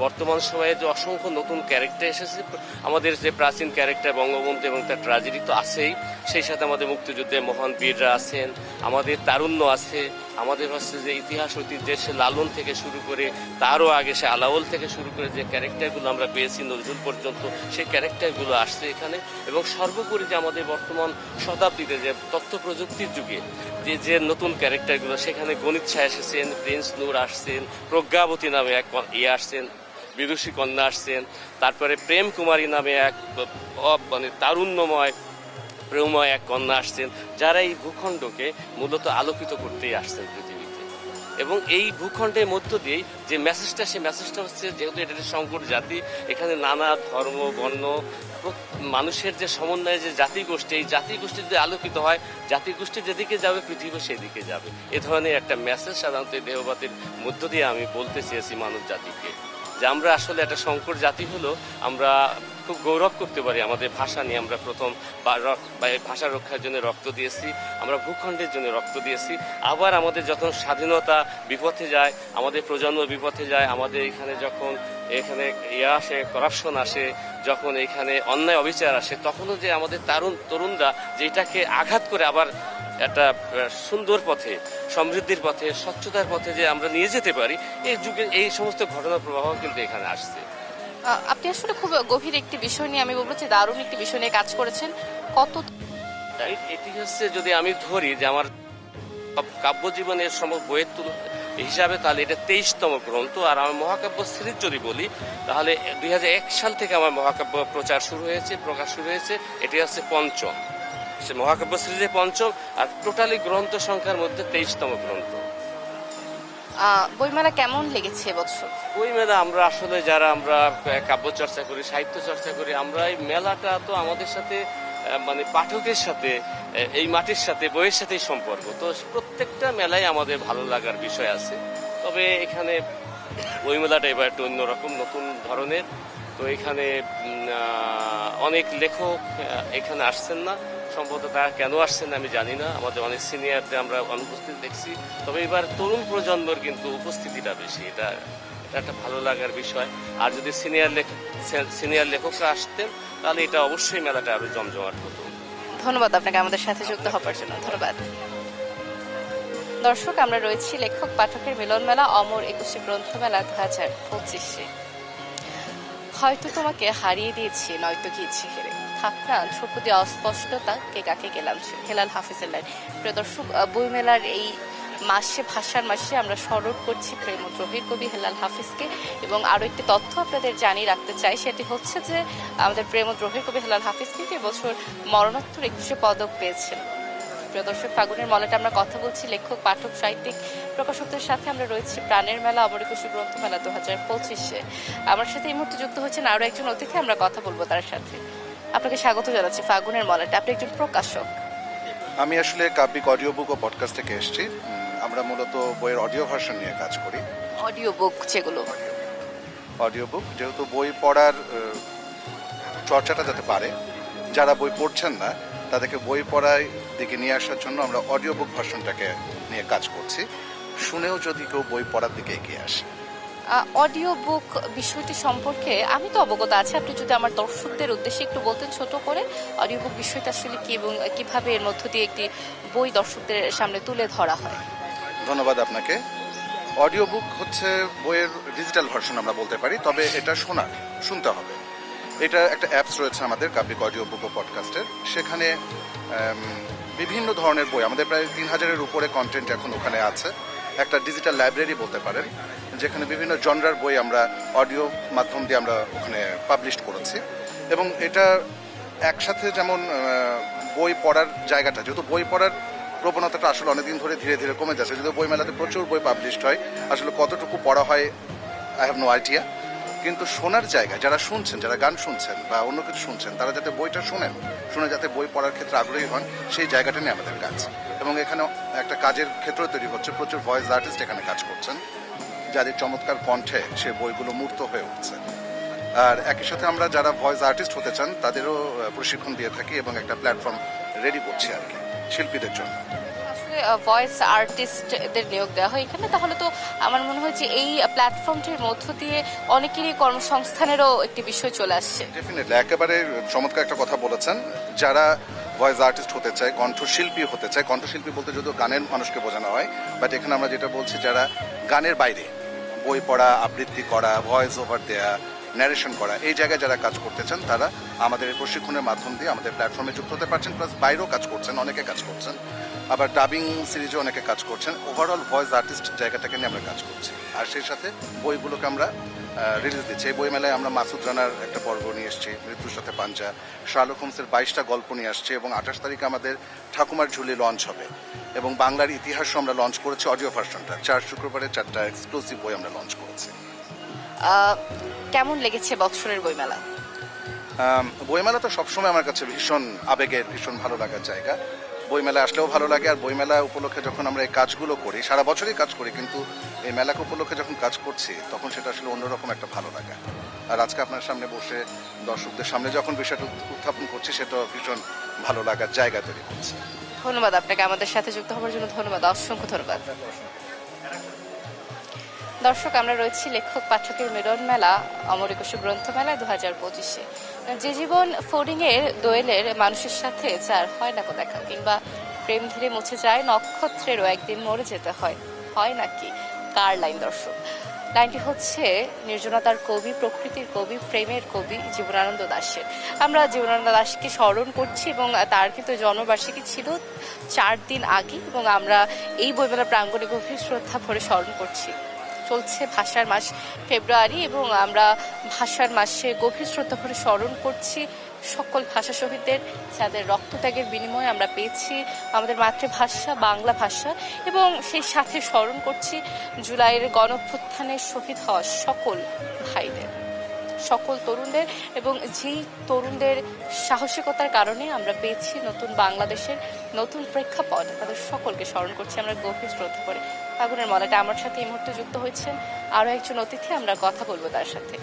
F: বর্তমান সময়ে যে অসংখ্য নতুন ক্যারেক্টার এসেছে, আমাদের যে প্রাচীন ক্যারেক্টার বঙ্গবন্ধু এবং তার ট্র্যাজেডি তো আছেই, সেই সাথে আমাদের মুক্তিযুদ্ধে মহান বীররা আছেন, আমাদের তারুণ্য আছে, আমাদের হচ্ছে যে ইতিহাস ঐতিহ্যের সে লালন থেকে শুরু করে তারও আগে সে আলাওল থেকে শুরু করে যে ক্যারেক্টারগুলো আমরা পেয়েছি নজরুল পর্যন্ত, সেই ক্যারেক্টারগুলো আসছে এখানে। এবং সর্বোপরি যে আমাদের বর্তমান শতাব্দীতে যে তথ্য প্রযুক্তির যুগে যে নতুন ক্যারেক্টারগুলো, সেখানে গণিত শাহ এসেছেন, প্রিন্স নূর আসছেন, প্রজ্ঞাবতী নামে এক আসছেন, বিদুষী কন্যা আসছেন, তারপরে প্রেম কুমারী নামে এক মানে তারুণ্যময় প্রেমময় এক কন্যা আসছেন, যারা এই ভূখণ্ডকে মূলত আলোকিত করতেই আসছেন পৃথিবীতে। এবং এই ভূখণ্ডের মধ্য দিয়েই যে মেসেজটা, সেই মেসেজটা হচ্ছে যেহেতু এটা সংকর জাতি, এখানে নানা ধর্ম বর্ণ মানুষের যে সমন্বয়ে যে জাতিগোষ্ঠী, এই জাতিগোষ্ঠী যদি আলোকিত হয়, জাতিগোষ্ঠী যেদিকে যাবে পৃথিবী সেদিকে যাবে। এ ধরনের একটা মেসেজ সাধারণত দেহবাতির মধ্য দিয়ে আমি বলতে চেয়েছি মানব জাতিকে। যে আমরা আসলে একটা সংকর জাতি হলো আমরা খুব গৌরব করতে পারি আমাদের ভাষা নিয়ে। আমরা প্রথম ভাষা রক্ষার জন্য রক্ত দিয়েছি, আমরা ভূখণ্ডের জন্য রক্ত দিয়েছি। আবার আমাদের যখন স্বাধীনতা বিপথে যায়, আমাদের প্রজন্ম বিপথে যায়, আমাদের এখানে আসে, করাপশন আসে, যখন এখানে অন্যায় অবিচার আসে, তখনও যে আমাদের তরুণরা যেটাকে আঘাত করে আবার একটা সুন্দর পথে, সমৃদ্ধির পথে, স্বচ্ছতার পথে যে আমরা নিয়ে যেতে পারি, এই যুগে এই সমস্ত ঘটনার প্রবাহ কিন্তু এখানে আসছে।
A: আপনি আসলে খুব গভীর একটি বিষয় নিয়ে, আমি বলবো যে দারুণ একটি বিষয় নিয়ে কাজ করেছেন।
F: এটি হচ্ছে, যদি আমি ধরি যে আমার কাব্য জীবনের বইয়ের হিসাবে, তাহলে এটা 23তম গ্রন্থ। আর আমার মহাকাব্য সিরিজ যদি বলি, তাহলে 2001 সাল থেকে আমার মহাকাব্য প্রকাশ শুরু হয়েছে। এটি হচ্ছে পঞ্চম, মহাকাব্য সিরিজের পঞ্চম, আর টোটালি গ্রন্থ সংখ্যার মধ্যে 23তম গ্রন্থ।
A: বইমেলা কেমন লেগেছে এবছর?
F: বইমেলা আমরা আসলে যারা আমরা কাব্য চর্চা করি, সাহিত্য চর্চা করি, আমরা এই মেলাটা তো আমাদের সাথে মানে পাঠকের সাথে, এই মাটির সাথে, বইয়ের সাথেই সম্পর্ক। তো প্রত্যেকটা মেলায় আমাদের ভালো লাগার বিষয় আছে। তবে এখানে বইমেলাটা এবার একটু অন্যরকম, নতুন ধরনের। তো এখানে অনেক লেখক এখানে আসছেন না, সম্ভবত তারা কেন আসছেন আমি জানি না। আমাদের অনেক সিনিয়রদের আমরা অনুপস্থিত দেখছি, তবে এবার তরুণ প্রজন্মের কিন্তু উপস্থিতিটা বেশি। এটা একটা ভালো লাগার বিষয়। আর যদি সিনিয়র লেখকরা আসতেন, তাহলে এটা অবশ্যই মেলাটা আরো জমজমাট হতো।
A: ধন্যবাদ আপনাকে আমাদের সাথে যুক্ত হওয়ার জন্য। ধন্যবাদ। দর্শক, আমরা রয়েছি লেখক পাঠকের মিলন মেলা অমর 21 গ্রন্থমেলা 2025-এ। হয়তো তোমাকে হারিয়ে দিয়েছি, নয়তো গিয়েছি হেরে, থাক না ছোট দিয়ে অস্পষ্টতা, কে কাকে গেলাম ছেড়ে। হেলাল হাফিজের লাইন। প্রিয় দর্শক, বইমেলার এই মাসে, ভাষার মাসে আমরা স্মরণ করছি প্রেমদ্রোহীর কবি হেলাল হাফিজকে। এবং আরো একটি তথ্য আপনাদের জানিয়ে রাখতে চাই, সেটি হচ্ছে যে আমাদের প্রেমদ্রোহীর কবি হেলাল হাফিজ কিন্তু এবছর মরণোত্তর 21 পদক পেয়েছেন। প্রিয় দর্শক, ফাগুনের মলাটা আমরা কথা বলছি লেখক, পাঠক, সাহিত্যিক, প্রকাশকদের সাথে। আমরা রয়েছি প্রাণের মেলা অমর 21 গ্রন্থমেলা 2025-এ। আমার সাথে এই মুহূর্তে যুক্ত হচ্ছেন আরো একজন অতিথি, আমরা কথা বলবো তার সাথে। আপনাকে স্বাগত জানাচ্ছি ফাগুনের মলাটা। আপনি একজন প্রকাশক।
G: আমি আসলে কাব্যিক অডিও বুক ও পডকাস্ট থেকে এসেছি। আমরা মূলত বইয়ের অডিও ভার্সন নিয়ে কাজ করি।
A: অডিও বুক যেগুলো,
G: অডিও বুক যেহেতু বই পড়ার চর্চাটা যাতে পারে, যারা বই পড়ছেন না তাদেরকে বই পড়ার দিকে নিয়ে আসার জন্য আমরা অডিও বুক ভার্সনটাকে নিয়ে কাজ করছি, শুনেও যদি কেউ বই পড়ার দিকে এগিয়ে আসে।
A: অডিও বুক বিষয়টি সম্পর্কে আমি তো অবগত আছি, আপনি যদি আমার দর্শকদের উদ্দেশ্যে একটু বলতেন ছোট করে, অডিও বুক বিষয়টা আসলে কি এবং কিভাবে এর মধ্য দিয়ে একটি বই দর্শকদের সামনে তুলে ধরা হয়।
G: ধন্যবাদ আপনাকে। অডিও বুক হচ্ছে বইয়ের ডিজিটাল ভার্সন আমরা বলতে পারি, তবে এটা শুনতে হবে। এটা একটা অ্যাপস রয়েছে আমাদের কাব্যিক অডিও বুক ও পডকাস্টের। সেখানে বিভিন্ন ধরনের বই, আমাদের প্রায় 3000-এর উপরে কন্টেন্ট এখন ওখানে আছে। একটা ডিজিটাল লাইব্রেরি বলতে পারেন, যেখানে বিভিন্ন জনরার বই আমরা অডিও মাধ্যম দিয়ে আমরা ওখানে পাবলিশ করেছি। এবং এটা একসাথে যেমন বই পড়ার জায়গাটা, যেহেতু বই পড়ার প্রবণতাটা আসলে অনেকদিন ধরে ধীরে ধীরে কমে যাচ্ছে, যদিও বই মেলাতে প্রচুর বই পাবলিশড হয়, আসলে কতটুকু পড়া হয় আই হ্যাভ নো আইডিয়া। কিন্তু শোনার জায়গা, যারা শুনছেন, যারা গান শুনছেন বা অন্য কিছু শুনছেন, তারা যাতে বইটা শুনে যাতে বই পড়ার ক্ষেত্রে আগ্রহী হন, সেই জায়গাটা নিয়ে আমাদের কাজ। এবং এখানে একটা কাজের ক্ষেত্র তৈরি হচ্ছে, প্রচুর ভয়েস আর্টিস্ট এখানে কাজ করছেন, যাদের চমৎকার কণ্ঠে সে বইগুলো মূর্ত হয়ে উঠছে। আর একই সাথে আমরা যারা ভয়েস আর্টিস্ট হতে চান তাদেরও প্রশিক্ষণ দিয়ে থাকি এবং একটা প্ল্যাটফর্ম রেডি করছি আর কি শিল্পীদের জন্য।
A: আসলে ভয়েস আর্টিস্টদের নিয়োগ দেওয়া হয় এখানে, তাহলে তো আমার মনে হয় যে এই প্ল্যাটফর্মটির মধ্য দিয়ে অনেকেরই কর্মসংস্থানেরও একটি বিষয় চলে আসছে।
G: ডেফিনেটলি, একেবারে চমৎকার একটা কথা বলেছেন। যারা ভয়েস আর্টিস্ট হতে চায়, কণ্ঠশিল্পী হতে চায়, কণ্ঠশিল্পী বলতে যদিও গানের মানুষকে বোঝানো হয়, বাট এখানে আমরা যেটা বলছি যারা গানের বাইরে বই পড়া, আবৃত্তি করা, ভয়েস ওভার দেয়া, ন্যারেশন করা, এই জায়গায় যারা কাজ করতে চান তারা আমাদের এই প্রশিক্ষণের মাধ্যম দিয়ে আমাদের প্ল্যাটফর্মে যুক্ত হতে পারছেন। প্লাস বাইরেও কাজ করছেন, অনেকে কাজ করছেন, আবার ডাবিং সিরিজও অনেকে কাজ করছেন। ওভারঅল ভয়েস আর্টিস্ট জায়গাটাকে নিয়ে আমরা কাজ করছি। আর সেই সাথে বইগুলোকে আমরা রিলিজ দিচ্ছি। এই বই মেলায় আমরা মাসুদ রানার একটা পর্ব নিয়ে এসেছি, মৃত্যুর সাথে পাঞ্জা, শার্লক হোমসের 22টা গল্প নিয়ে আসছি, এবং 28 তারিখে আমাদের ঠাকুমার ঝুলি লঞ্চ হবে। এবং বাংলার ইতিহাসও আমরা লঞ্চ করেছি অডিও ভার্সনটা। 4 শুক্রবারে 4টা এক্সক্লুসিভ বই আমরা লঞ্চ করেছি।
A: কেমন লেগেছে বছরের বইমেলা?
G: বইমেলা তো সবসময় আমার কাছে ভীষণ আবেগের, ভীষণ ভালো লাগার জায়গা। বইমেলা আসলেও ভালো লাগে, আর বইমেলা উপলক্ষে যখন আমরা এই কাজগুলো করি, সারা বছরই কাজ করি, কিন্তু এই মেলাকে উপলক্ষে যখন কাজ করছি তখন সেটা আসলে অন্যরকম একটা ভালো লাগে। আর আজকে আপনার সামনে বসে দর্শকদের সামনে যখন বিষয়টা উত্থাপন করছি, সেটা ভীষণ ভালো লাগার জায়গা তৈরি করছে।
A: ধন্যবাদ আপনাকে আমাদের সাথে যুক্ত হওয়ার জন্য, ধন্যবাদ, অসংখ্য ধন্যবাদ। দর্শক, আমরা রয়েছি লেখক পাঠকের মিলন মেলা অমর একুশে গ্রন্থমেলা 2025-এ। যে জীবন ফড়িংয়ের দোয়েলের মানুষের সাথে যার হয় না দেখা, কিংবা প্রেম ধীরে মুছে যায় নক্ষত্রেরও একদিন মরে যেতে হয়, হয় নাকি? কার লাইন দর্শক? লাইনটি হচ্ছে নির্জনতার কবি, প্রকৃতির কবি, প্রেমের কবি জীবনানন্দ দাশের। আমরা জীবনানন্দ দাশকে স্মরণ করছি এবং তার কিন্তু জন্মবার্ষিকী ছিল 4 দিন আগে, এবং আমরা এই বইমেলা প্রাঙ্গণে গভীর শ্রদ্ধা ভরে স্মরণ করছি। চলছে ভাষার মাস ফেব্রুয়ারি, এবং আমরা ভাষার মাসে গভীর শ্রদ্ধা ভরে স্মরণ করছি সকল ভাষা শহীদদের, যাদের রক্তত্যাগের বিনিময়ে আমরা পেয়েছি আমাদের মাতৃভাষা বাংলা ভাষা, এবং সেই সাথে স্মরণ করছি জুলাইয়ের গণঅভ্যুত্থানে শহীদ হওয়া সকল ভাইদের, সকল তরুণদের, এবং যেই তরুণদের সাহসিকতার কারণে আমরা পেয়েছি নতুন বাংলাদেশের নতুন প্রেক্ষাপট, তাদের সকলকে স্মরণ করছি আমরা গভীর শ্রদ্ধা করে। ফাগুনের মলাটা আমার সাথে এই মুহূর্তে যুক্ত হয়েছেন আরও একজন অতিথি, আমরা কথা বলবো তার সাথে।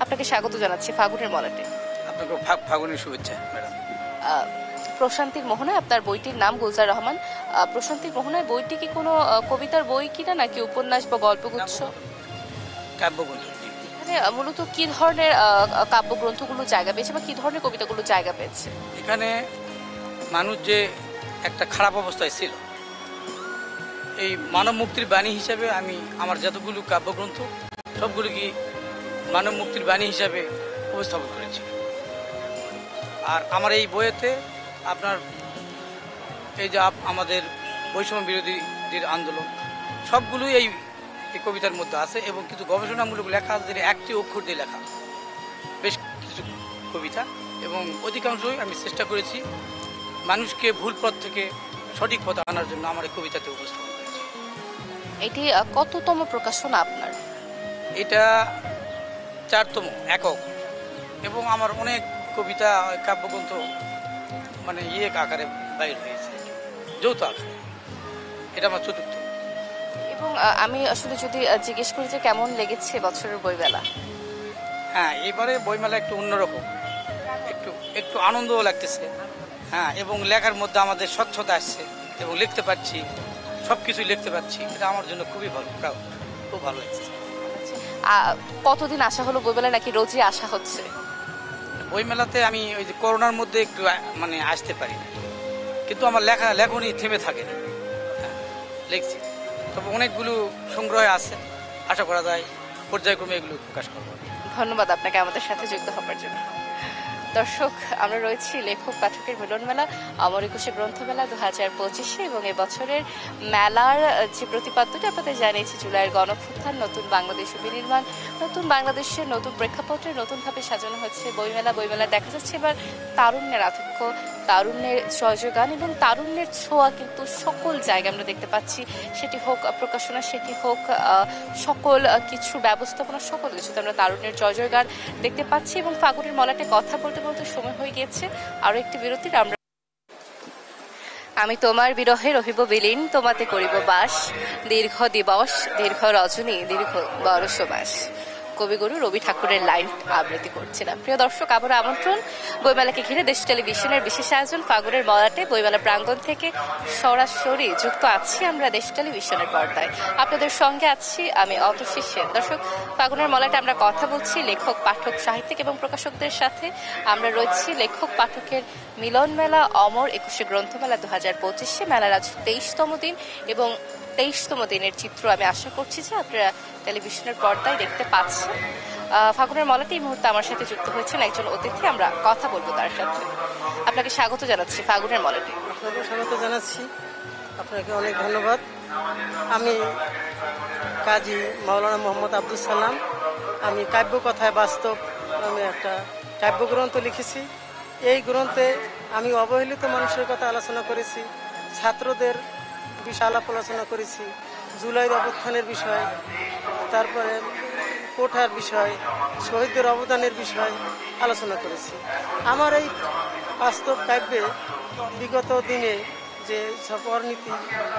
A: আপনাকে স্বাগত জানাচ্ছি ফাগুনের মলাটে।
H: আপনাকে ফাগুনের শুভেচ্ছা ম্যাডাম।
A: প্রশান্তির মোহনায়, আপনার বইটির নাম গুলজার রহমান। প্রশান্তির মোহনায় বইটি কি কোনো কবিতার বই কিনা, নাকি উপন্যাস বা গল্পগুচ্ছ?
H: কাব্যগ্রন্থ।
A: এখানে মূলত কি ধরনের কাব্যগ্রন্থগুলো জায়গা পেয়েছে, বা কি ধরনের কবিতাগুলো জায়গা পেয়েছে?
H: এখানে মানুষ যে একটা খারাপ অবস্থায় ছিল, এই মানব মুক্তির বাণী হিসাবে আমি আমার যতগুলো কাব্যগ্রন্থ সবগুলো কি মানব মুক্তির বাণী হিসাবে উপস্থাপন করেছি। আর আমার এই বইয়েতে আপনার এই যে আমাদের বৈষম্য বিরোধীদের আন্দোলন সবগুলোই এই কবিতার মধ্যে আছে, এবং কিছু গবেষণামূলক লেখা আছে, একটি অক্ষর দিয়ে লেখা বেশ কিছু কবিতা, এবং অধিকাংশই আমি চেষ্টা করেছি মানুষকে ভুল পথ থেকে সঠিক পথে আনার জন্য আমার এই কবিতাতে উপস্থাপন করেছি।
A: এটি কততম প্রকাশনা আপনার?
H: এটা 4তম একক, এবং আমার অনেক কবিতা কাব্যগ্রন্থ মানে আকারে বাইর হয়েছে, যৌথ আকারে। এটা আমার 4র্থ।
A: এবং আমি আসলে যদি জিজ্ঞেস করি যে কেমন লেগেছে বছরের বইমেলা?
H: হ্যাঁ, এবারে বইমেলা একটু অন্যরকম, একটু আনন্দও লাগতেছে। হ্যাঁ, এবং লেখার মধ্যে আমাদের স্বচ্ছতা আসছে, এবং লিখতে পারছি, সব কিছুই লিখতে পারছি। এটা আমার জন্য খুবই ভালো, খুব ভালো লাগছে।
A: কতদিন আসা হলো বইমেলা, নাকি রোজই আসা হচ্ছে?
H: বইমেলাতে আমি ওই যে করোনার মধ্যে একটু মানে আসতে পারি না, কিন্তু আমার লেখনী থেমে থাকে না। হ্যাঁ, লিখছি, তবে অনেকগুলো সংগ্রহে আছে, আশা করা যায় পর্যায়ক্রমে এগুলো প্রকাশ করবো।
A: ধন্যবাদ আপনাকে আমাদের সাথে যুক্ত হবার জন্য। দর্শক, আমরা রয়েছি লেখক পাঠকের মিলন মেলা অমর একুশে গ্রন্থমেলা 2025-এ, এবং এবছরের মেলার যে প্রতিপাদ্যটি আপনাদের জানিয়েছি, জুলাইয়ের গণঅভ্যুত্থান, নতুন বাংলাদেশ বিনির্মাণ, নতুন বাংলাদেশের নতুন প্রেক্ষাপটে নতুনভাবে সাজানো হয়েছে বইমেলা। বইমেলা দেখা যাচ্ছে এবার তারুণ্যের আধিক্য, তারুণ্যের জয়গান এবং তারুণ্যের ছোঁয়া কিন্তু সকল জায়গায় আমরা দেখতে পাচ্ছি। সেটি হোক প্রকাশনা, সেটি হোক সকল কিছু ব্যবস্থাপনা, সকল কিছুতে আমরা তারুণ্যের জয়গান দেখতে পাচ্ছি। এবং ফাগুনের মলাটে কথা বলতে বলতে সময় হয়ে গিয়েছে আরো একটি বিরতির। আমি তোমার বিরহে রহিব বিলীন, তোমাতে করিব বাস, দীর্ঘ দিবস, দীর্ঘ রজনী, দীর্ঘ বরষ মাস। কবিগুরু রবি ঠাকুরের লাইন আবৃত্তি করছিলাম। প্রিয় দর্শক, আবার আমন্ত্রণ বইমেলাকে ঘিরে দেশ টেলিভিশনের বিশেষ আয়োজন ফাগুনের মলাটে। বইমেলা প্রাঙ্গণ থেকে সরাসরি যুক্ত আছি আমরা দেশ টেলিভিশনের পর্দায়। আপনাদের সঙ্গে আছি আমি অতসী সেন। দর্শক, ফাগুনের মলাটে আমরা কথা বলছি লেখক, পাঠক, সাহিত্যিক এবং প্রকাশকদের সাথে। আমরা রয়েছি লেখক পাঠকের মিলন মেলা অমর একুশে গ্রন্থমেলা 2025-এ। মেলার আজ 23তম দিন, এবং 23তম দিনের চিত্র আমি আশা করছি যে আপনারা টেলিভিশনের পর্দায় দেখতে পাচ্ছেন। ফাগুনের মলাটে এই মুহূর্তে আমার সাথে যুক্ত হয়েছেন একজন অতিথি, আমরা কথা বলবো তার সাথে। আপনাকে স্বাগত জানাচ্ছি ফাগুনের মলাটে।
I: স্বাগত জানাচ্ছি, আপনাকে অনেক ধন্যবাদ। আমি কাজী মাওলানা মোহাম্মদ আব্দুল সালাম। আমি কাব্য কথায় বাস্তব নামে একটা কাব্যগ্রন্থ লিখেছি। এই গ্রন্থে আমি অবহেলিত মানুষের কথা আলোচনা করেছি, ছাত্রদের বিষয় আলাপ আলোচনা করেছি, জুলাইয়ের অভ্যুত্থানের বিষয়, তারপরে কোঠার বিষয়, শহীদদের অবদানের বিষয় আলোচনা করেছি। আমার এই বাস্তব কাব্যে বিগত দিনে যে সব অনীতি,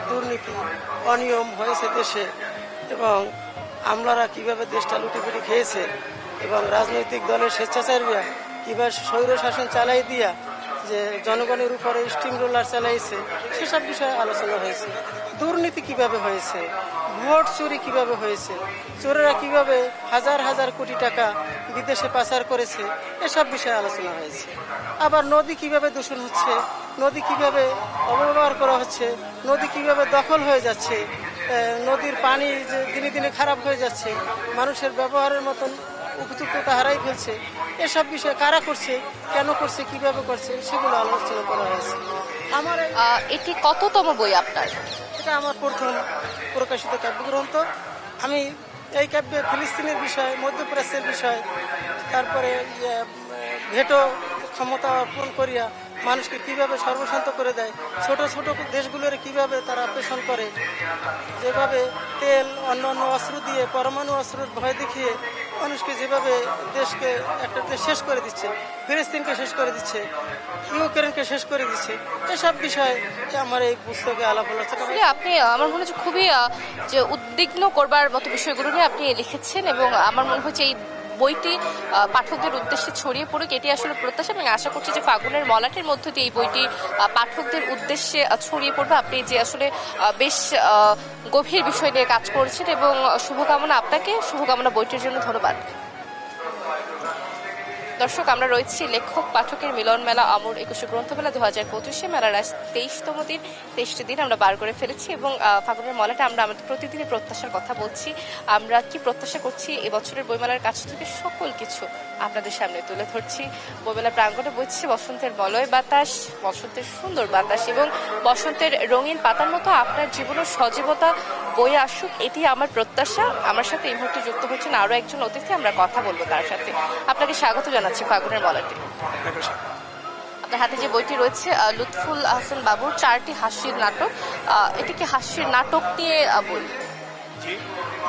I: দুর্নীতি, অনিয়ম হয়েছে দেশে এবং আমলারা কিভাবে দেশটা লুটেপুটে খেয়েছে এবং রাজনৈতিক দলের স্বেচ্ছাচারীরা কিভাবে স্বৈর শাসন চালাই দিয়া যে জনগণের উপরে স্টিম রোলার চালাইছে সেসব বিষয়ে আলোচনা হয়েছে। দুর্নীতি কিভাবে হয়েছে, ভোট চুরি কিভাবে হয়েছে, চোরেরা কিভাবে হাজার হাজার কোটি টাকা বিদেশে পাচার করেছে, এসব বিষয়ে আলোচনা হয়েছে। আবার নদী কিভাবে দূষণ হচ্ছে, নদী কিভাবে অপব্যবহার করা হচ্ছে, নদী কিভাবে দখল হয়ে যাচ্ছে, নদীর পানি যে দিনে দিনে খারাপ হয়ে যাচ্ছে, মানুষের ব্যবহারের মতন উপযুক্ততা হারাই ফেলছে, এসব বিষয়ে কারা করছে, কেন করছে, কিভাবে করছে, সেগুলো আলোচনা করা হয়েছে। আমার
A: এটি কততম বই আপনার?
I: এটা আমার প্রথম প্রকাশিত কাব্যগ্রন্থ। আমি এই কাব্যে ফিলিস্তিনের বিষয়, মধ্যপ্রাচ্যের বিষয়, তারপরে ভেটো ক্ষমতা অর্পণ করিয়া মানুষকে কিভাবে সর্বশান্ত করে দেয়, ছোট ছোট দেশগুলোর কিভাবে তারা পেছন করে, যেভাবে তেল অন্যান্য অস্ত্র দিয়ে পরমাণু অস্ত্রের ভয় দেখিয়ে মানুষকে যেভাবে দেশকে একটা দেশ শেষ করে দিচ্ছে, ফিলিস্তিনকে শেষ করে দিচ্ছে, ইউক্রেনকে শেষ করে দিচ্ছে, এসব বিষয়ে আমার এই পুস্তকে আলাপ আলোচনা।
A: আপনি আমার মনে হচ্ছে খুবই যে উদ্বিগ্ন করবার মতো বিষয়গুলো নিয়ে আপনি লিখেছেন এবং আমার মনে হচ্ছে এই বইটি পাঠকদের উদ্দেশ্যে ছড়িয়ে পড়ুক, এটি আসলে প্রত্যাশা এবং আশা করছি যে ফাগুনের মলাটের মধ্য দিয়ে এই বইটি পাঠকদের উদ্দেশ্যে ছড়িয়ে পড়বে। আপনি যে আসলে বেশ গভীর বিষয় নিয়ে কাজ করছেন এবং শুভকামনা আপনাকে, শুভকামনা বইটির জন্য। ধন্যবাদ। দর্শক, আমরা রয়েছি লেখক পাঠকের মিলন মেলা অমর 21 গ্রন্থমেলা 2025 মেলার আজ 23তম দিন। 23টি দিন আমরা বার করে ফেলেছি এবং ফাগুনের মলাটা আমরা আমাদের প্রতিদিনের প্রত্যাশার কথা বলছি। আমরা কি প্রত্যাশা করছি এবছরের বইমেলার কাছ থেকে সকল কিছু আপনাদের সামনে তুলে ধরছি। বইমেলা প্রাঙ্গণে বইছে বসন্তের মলয় বাতাস, বসন্তের সুন্দর বাতাস এবং বসন্তের রঙিন পাতার মতো আপনার জীবনের সজীবতা বয়ে আসুক, এটি আমার প্রত্যাশা। আমার সাথে এই মুহূর্তে যুক্ত হচ্ছেন আরো একজন অতিথি, আমরা কথা বলবো তার সাথে। আপনাকে স্বাগত জানাচ্ছি ফাগুনের মলাটে। আপনার হাতে যে বইটি রয়েছে লুৎফুল হাসান বাবুর 4টি হাসির নাটক, এটি কি হাসির নাটক নিয়ে বই?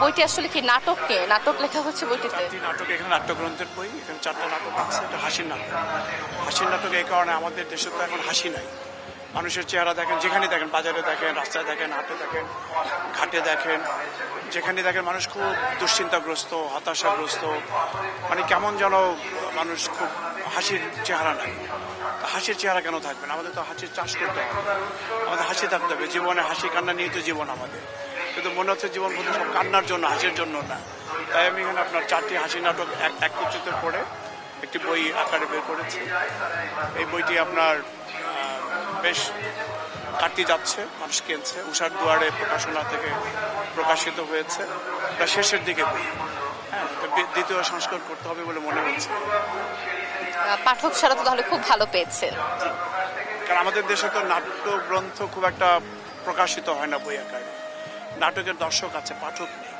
A: বইটি আসলে কি নাটক নিয়ে? নাটক লেখা হচ্ছে বইটিতে?
J: নাটক, এখানে নাট্যগ্রন্থের বই, এখানে 4টা নাটক আছে। এটা হাসির নাটক। হাসির নাটক এই কারণে আমাদের দেশে তো এখন হাসি নাই। মানুষের চেহারা দেখেন, যেখানে দেখেন, বাজারে দেখেন, রাস্তায় দেখেন, হাটে দেখেন, ঘাটে দেখেন, যেখানে দেখেন মানুষ খুব দুশ্চিন্তাগ্রস্ত, হতাশাগ্রস্ত, মানে কেমন যেন মানুষ খুব হাসির চেহারা নাই। হাসির চেহারা কেন থাকবে না? আমাদের তো হাসির চাষ করতে হবে, আমাদের হাসি থাকতে হবে। জীবনে হাসি কান্না নিয়ে তো জীবন আমাদের, কিন্তু মনে হচ্ছে জীবন বলতে সব কান্নার জন্য, হাসির জন্য না। তাই আমি এখানে আপনার 4টি হাসি নাটক একত্রিত করে একটি বই আকারে বের করেছি। এই বইটি আপনার বেশ কাটতে যাচ্ছে, মানুষ কিনছে। উষার দুয়ারে প্রকাশনা থেকে প্রকাশিত হয়েছে। এটা শেষের দিকে বই, হ্যাঁ, দ্বিতীয় সংস্করণ করতে হবে বলে মনে হচ্ছে।
A: পাঠক সারা তো তাহলে খুব ভালো পেয়েছেন,
J: কারণ আমাদের দেশে তো নাট্য গ্রন্থ খুব একটা প্রকাশিত হয় না বই আকারে। নাটকের দর্শক আছে, পাঠক নেই।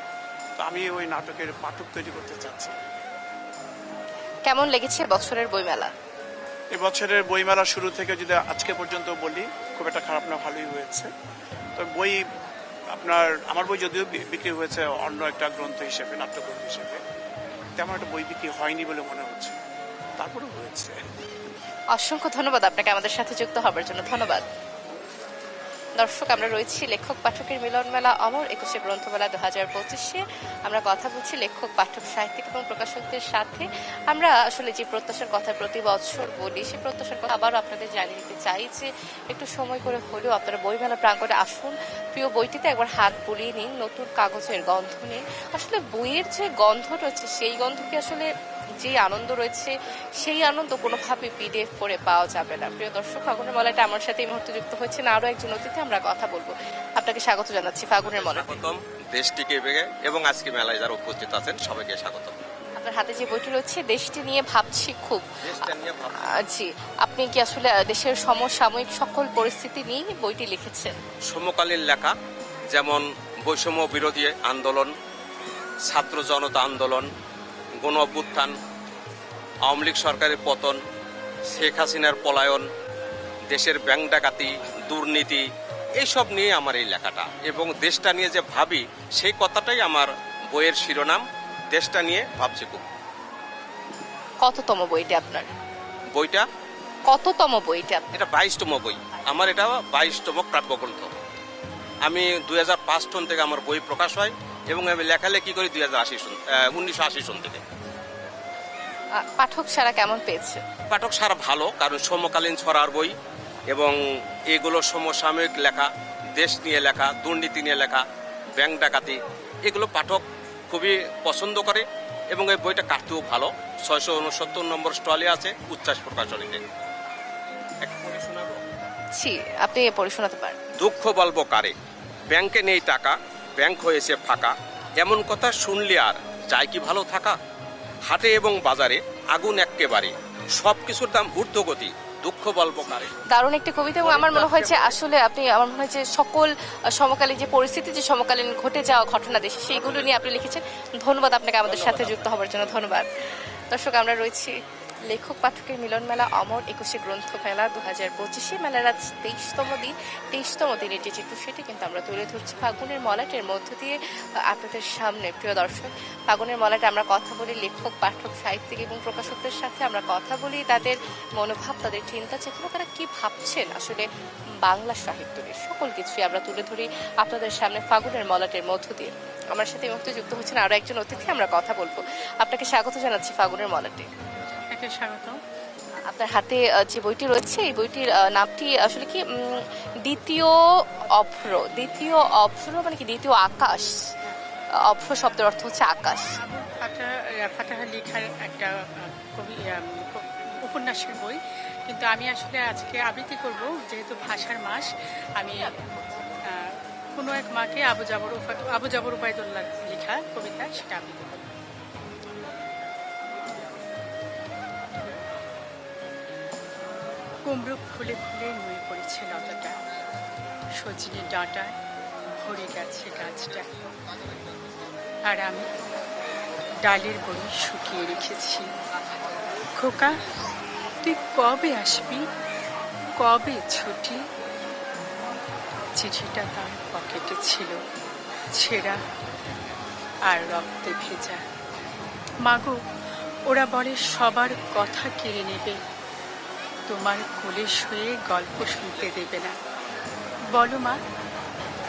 J: তো আমি ওই নাটকের পাঠক তৈরি করতে চাচ্ছি।
A: কেমন লেগেছে বছরের বইমেলা?
J: এবছরের বইমেলা শুরু থেকে যদি আজকে পর্যন্ত বলি, খুব একটা খারাপ না, ভালোই হয়েছে। তো বই আপনার, আমার বই যদিও বিক্রি হয়েছে অন্য একটা গ্রন্থ হিসেবে, নাট্যগ্রন্থ হিসেবে, তেমন একটা বই বিক্রি হয়নি বলে মনে হচ্ছে, তারপরে হয়েছে।
A: অসংখ্য ধন্যবাদ আপনাকে আমাদের সাথে যুক্ত হবার জন্য। ধন্যবাদ। দর্শক, আমরা রয়েছি লেখক পাঠকের মিলন মেলা অমর 21 গ্রন্থমেলা 2025। আমরা কথা বলছি লেখক, পাঠক, সাহিত্যিক এবং প্রকাশকদের সাথে। আমরা আসলে যে প্রত্যাশার কথা প্রতি বছর বলি, সেই প্রত্যাশার কথা আবারও আপনাদের জানিয়ে দিতে চাই যে একটু সময় করে হলেও আপনারা বইমেলা প্রাঙ্গণে আসুন, প্রিয় বইটিতে একবার হাত বুলিয়ে নিন, নতুন কাগজের গন্ধ নিন। আসলে বইয়ের যে গন্ধ রয়েছে, সেই গন্ধকে আসলে যে আনন্দ রয়েছে, সেই আনন্দ কোনোভাবে পিডিএফ করে পাওয়া যাবে না। প্রিয় দর্শক, ফাগুনের মলাটা আমার সাথে এই মুহূর্তে যুক্ত হচ্ছেন আরো একজন অতিথি, আমরা কথা বলবো। আপনাকে স্বাগত জানাচ্ছি ফাগুনের মলায়।
K: প্রথম দেশটিকে এবং আজকে মেলায় যারা উপস্থিত আছেন সবাইকে স্বাগত।
A: আপনার হাতে যে বইটি রয়েছে দেশটি নিয়ে ভাবছি খুব, জি, আপনি কি আসলে দেশের সমসাময়িক সকল পরিস্থিতি নিয়ে বইটি লিখেছেন?
K: সমকালীন লেখা, যেমন বৈষম্য বিরোধী আন্দোলন, ছাত্র জনতা আন্দোলন, গণ অভ্যুত্থান, আওয়ামী লীগ সরকারের পতন, শেখ হাসিনার পলায়ন, দেশের ব্যাংক ডাকাতি, দুর্নীতি, এইসব নিয়ে আমার এই লেখাটা। এবং দেশটা নিয়ে যে ভাবি, সেই কথাটাই আমার বইয়ের শিরোনাম, দেশটা নিয়ে ভাবছি খুব।
A: কততম বইটা আপনার?
K: বইটা
A: কততম বইটা?
K: এটা 22তম বই। আমার এটা 22তম কাব্যগ্রন্থ। আমি 2005 সন থেকে আমার বই প্রকাশ হয় এবং আমি লেখালেখি করি 1980 সন থেকে।
A: পাঠক সারা কেমন পেয়েছে?
K: পাঠক সারা ভালো, কারণ সমকালীন ছড়ার বই এবং এগুলো সমসাময়িক লেখা, দেশ নিয়ে লেখা, দুর্নীতি নিয়ে লেখা, ব্যাংক ডাকাতি, এগুলো পাঠক খুবই পছন্দ করে এবং এই বইটা কাটতেও ভালো। 669 নম্বর স্টলে আছে উচ্ছ্বাস প্রকাশনীতে।
A: আপনি পড়ে শোনাতে পারেন।
K: দুঃখ বলবো কারে, ব্যাংকে নেই টাকা, ব্যাংক হয়েছে ফাঁকা, এমন কথা শুনলে আর চাই কি ভালো থাকা। হাটে এবং বাজারে আগুন এক্কেবারে, সবকিছুর দাম ঊর্ধ্বগতি, দুঃখ বলবো কারে।
A: দারুণ একটি কবিতা এবং আমার মনে হয় যে আসলে আপনি আমার মনে হয় যে সকল সমকালীন যে পরিস্থিতি, যে সমকালীন ঘটে যাওয়া ঘটনা দেশে, সেইগুলো নিয়ে আপনি লিখেছেন। ধন্যবাদ আপনাকে আমাদের সাথে যুক্ত হওয়ার জন্য। ধন্যবাদ। দর্শক, আমরা রয়েছি লেখক পাঠকের মিলন মেলা অমর 21 গ্রন্থ মেলা 2025। মেলার আজ 23তম দিনের যে চিত্র, সেটি কিন্তু আমরা তুলে ধরছি ফাগুনের মলাটের মধ্য দিয়ে আপনাদের সামনে। প্রিয় দর্শক, ফাগুনের মলাটে আমরা কথা বলি লেখক, পাঠক, সাহিত্যিক এবং প্রকাশকদের সাথে। আমরা কথা বলি তাদের মনোভাব, তাদের চিন্তা চেতনা, তারা কি ভাবছেন আসলে বাংলা সাহিত্য নিয়ে। সকল কিছুই আমরা তুলে ধরি আপনাদের সামনে ফাগুনের মলাটের মধ্য দিয়ে। আমার সাথে এই মুহূর্তে যুক্ত হচ্ছেন আরো একজন অতিথি, আমরা কথা বলবো। আপনাকে স্বাগত জানাচ্ছি ফাগুনের মলাটে।
L: স্বাগত।
A: আপনার হাতে যে বইটি রয়েছে, এই বইটির নামটি আসলে কি? দ্বিতীয় অভ্র মানে কি? দ্বিতীয় আকাশ। অভ্র শব্দের অর্থ হচ্ছে আকাশ।
L: ফাতাহা লেখার একটা উপন্যাসের বই, কিন্তু আমি আসলে আজকে আবৃত্তি করব, যেহেতু ভাষার মাস। আমি কোনো এক মাকে আবু জাবর উবাইদুল্লাহ লেখা কবিতা, সেটা আবৃত্তি করব। কুমড়ো ফুলে ফুলে নুয়ে পড়েছে লতাটা, সজনে ডাঁটায় ভরে গেছে গাছটা, আর আমি ডালের বড়ি শুকিয়ে রেখেছি। খোকা, তুই কবে আসবি, কবে ছুটি? চিঠিটা তার পকেটে ছিল, ছেঁড়া আর রক্তে ভেজা। মাগো, ওরা বলে সবার কথা কেড়ে নেবে, তোমার কোলে শুয়ে গল্প শুনতে দেবে না। বলো মা,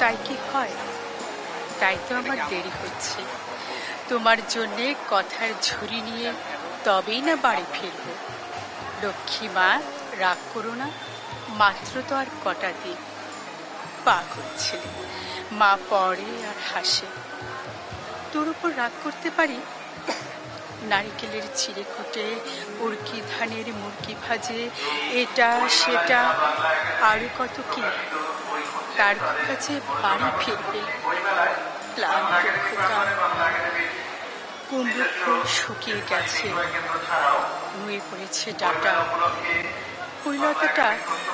L: তাই কি হয়? তাই তো আমার দেরি হচ্ছে। তোমার জন্যে কথার ঝুড়ি নিয়ে তবেই না বাড়ি ফিরব। লক্ষ্মী মা, রাগ করো না, মাত্র তো আর কটা দিন। পাগল ছেলে, মা পড়ে আর হাসে। তোর উপর রাগ করতে পারি? নারিকেলের চিড়ে কুটে, উড়কি ধানের মুরকি ভাজে, এটা সেটা আরো কত কি। তার কাছে বাড়ি ফিরবে ক্লান্ত খোকা। কুমড়ো ফুল শুকিয়ে গেছে, নুয়ে পড়েছে ডাটা, ওই লতাটা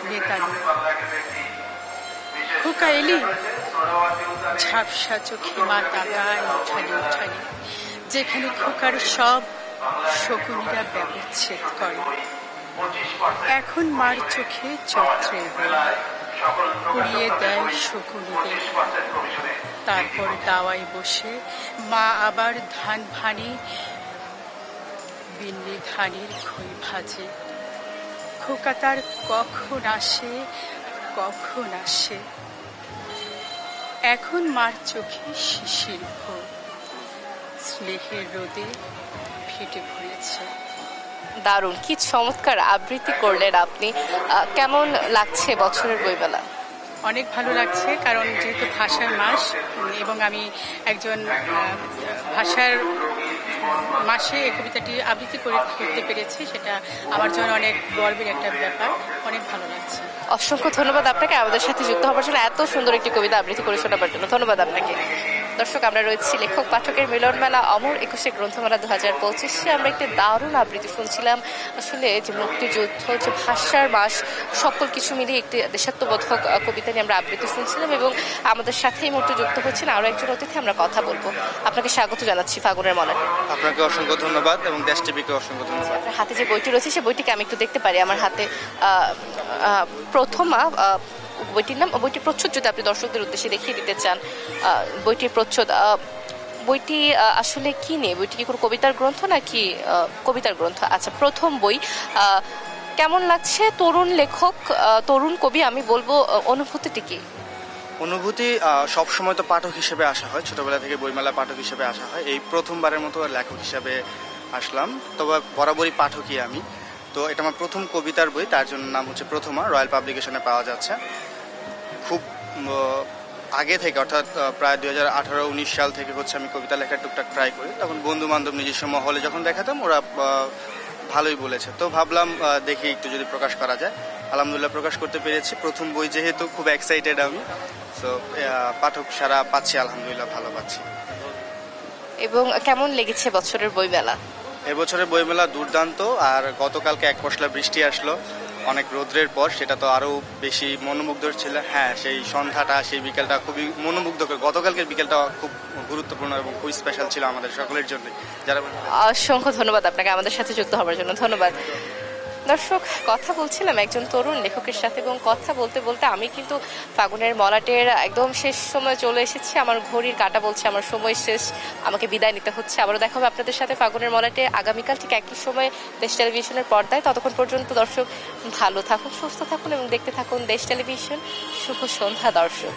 L: নেতানো। খোকা এলি? ঝাপসা চোখে মা তাকায় উঠানে উঠানে, যেখানে খোকার সব শকুনিরা ব্যবচ্ছেদ করে। এখন মার চোখে চত্রের বই, পুড়িয়ে দেয় শকুনিদের। তারপর দাওয়ায় বসে মা আবার ধান ভানি, বিন্নি ধানের খই ভাজে। খোকা তার কখন আসে, কখন আসে। এখন মার চোখে শিশির ভোর, স্নেহের রোদে ফেটে পড়েছে।
A: দারুণ, কি চমৎকার আবৃত্তি করলেন আপনি। কেমন লাগছে বছরের বইমেলা?
L: অনেক ভালো লাগছে, কারণ যেহেতু ভাষার মাস এবং আমি একজন ভাষার মাসে এই কবিতাটি আবৃত্তি করতে পেরেছি, সেটা আমার জন্য অনেক গর্বের একটা ব্যাপার। অনেক ভালো লাগছে।
A: অসংখ্য ধন্যবাদ আপনাকে আমাদের সাথে যুক্ত হওয়ার জন্য, এত সুন্দর একটি কবিতা আবৃত্তি করে শোনাবার জন্য। ধন্যবাদ আপনাকে। দর্শক, আমরা রয়েছি লেখক পাঠকের মিলন মেলা অমর 21 গ্রন্থমেলা 2025। আমরা একটি দারুণ আবৃত্তি শুনছিলাম। আসলে যে মুক্তিযুদ্ধ, যে ভাষার মাস, সকল কিছু মিলিয়ে একটি দেশাত্মবোধক কবিতা নিয়ে আমরা আবৃত্তি শুনছিলাম এবং আমাদের সাথে এই মুহূর্তে যুক্ত হচ্ছেন আরো একজন অতিথি। আমরা কথা বলবো। আপনাকে স্বাগত জানাচ্ছি ফাগুনের মলাটে।
B: আপনাকে অসংখ্য ধন্যবাদ এবং দেশ টিভিকে অসংখ্য ধন্যবাদ।
A: আপনার হাতে যে বইটি রয়েছে, সেই বইটিকে আমি একটু দেখতে পারি? আমার হাতে প্রথমা বইটির নাম, বইটির প্রচ্ছদ যদি আপনি দর্শকদের উদ্দেশ্যে দেখিয়ে দিতে চান। বইটির প্রচ্ছদ, বইটি আসলে কি নিয়ে? বইটি কি কোনো কবিতার গ্রন্থ নাকি? কবিতার গ্রন্থ। আচ্ছা, প্রথম বই কেমন লাগছে তরুণ লেখক, তরুণ কবি আমি বলবো, অনুভূতিটি কি?
M: অনুভূতি সব সময় তো পাঠক হিসেবে আসা হয়, ছোটবেলা থেকে বইমেলা পাঠক হিসেবে আসা হয়। এই প্রথমবারের মতো লেখক হিসেবে আসলাম, তবে বরাবরই পাঠকই আমি। তো এটা আমার প্রথম কবিতার বই, তার জন্য নাম হচ্ছে প্রথমা, রয়্যাল পাবলিকেশনে পাওয়া যাচ্ছে। খুব আগে থেকে, অর্থাৎ প্রায় 2018-19 সাল থেকে হচ্ছে আমি কবিতা লেখার টুকটাক ট্রাই করি। তখন বন্ধু বান্ধব নিজস্ব মহলে যখন দেখাতাম ওরা ভালোই বলেছে, তো ভাবলাম দেখি একটু যদি প্রকাশ করা যায়। আলহামদুলিল্লাহ প্রকাশ করতে পেরেছি। প্রথম বই যেহেতু খুব এক্সাইটেড আমি, তো পাঠক সারা পাচ্ছি, আলহামদুলিল্লাহ ভালো পাচ্ছি।
A: এবং কেমন লেগেছে বছরের বইমেলা?
M: এবছরের বইমেলা দুর্দান্ত। আর গতকালকে এক পশলা বৃষ্টি আসলো অনেক রোদ্রের পর, সেটা তো আরো বেশি মনোমুগ্ধকর ছিল। হ্যাঁ, সেই সন্ধ্যাটা, সেই বিকেলটা খুবই মনোমুগ্ধকর। গতকালকের বিকেলটা খুব গুরুত্বপূর্ণ এবং খুব স্পেশাল ছিল আমাদের সকলের জন্য। যারা
A: অসংখ্য ধন্যবাদ আপনাকে আমাদের সাথে যুক্ত হওয়ার জন্য। ধন্যবাদ। দর্শক, কথা বলছিলাম একজন তরুণ লেখকের সাথে, এবং কথা বলতে বলতে আমি কিন্তু ফাগুনের মলাটের একদম শেষ সময় চলে এসেছি। আমার ঘড়ির কাঁটা বলছে আমার সময় শেষ, আমাকে বিদায় নিতে হচ্ছে। আবারও দেখা হবে আপনাদের সাথে ফাগুনের মলাটে আগামীকাল ঠিক একই সময় দেশ টেলিভিশনের পর্দায়। ততক্ষণ পর্যন্ত দর্শক ভালো থাকুন, সুস্থ থাকুন এবং দেখতে থাকুন দেশ টেলিভিশন। শুভ সন্ধ্যা দর্শক।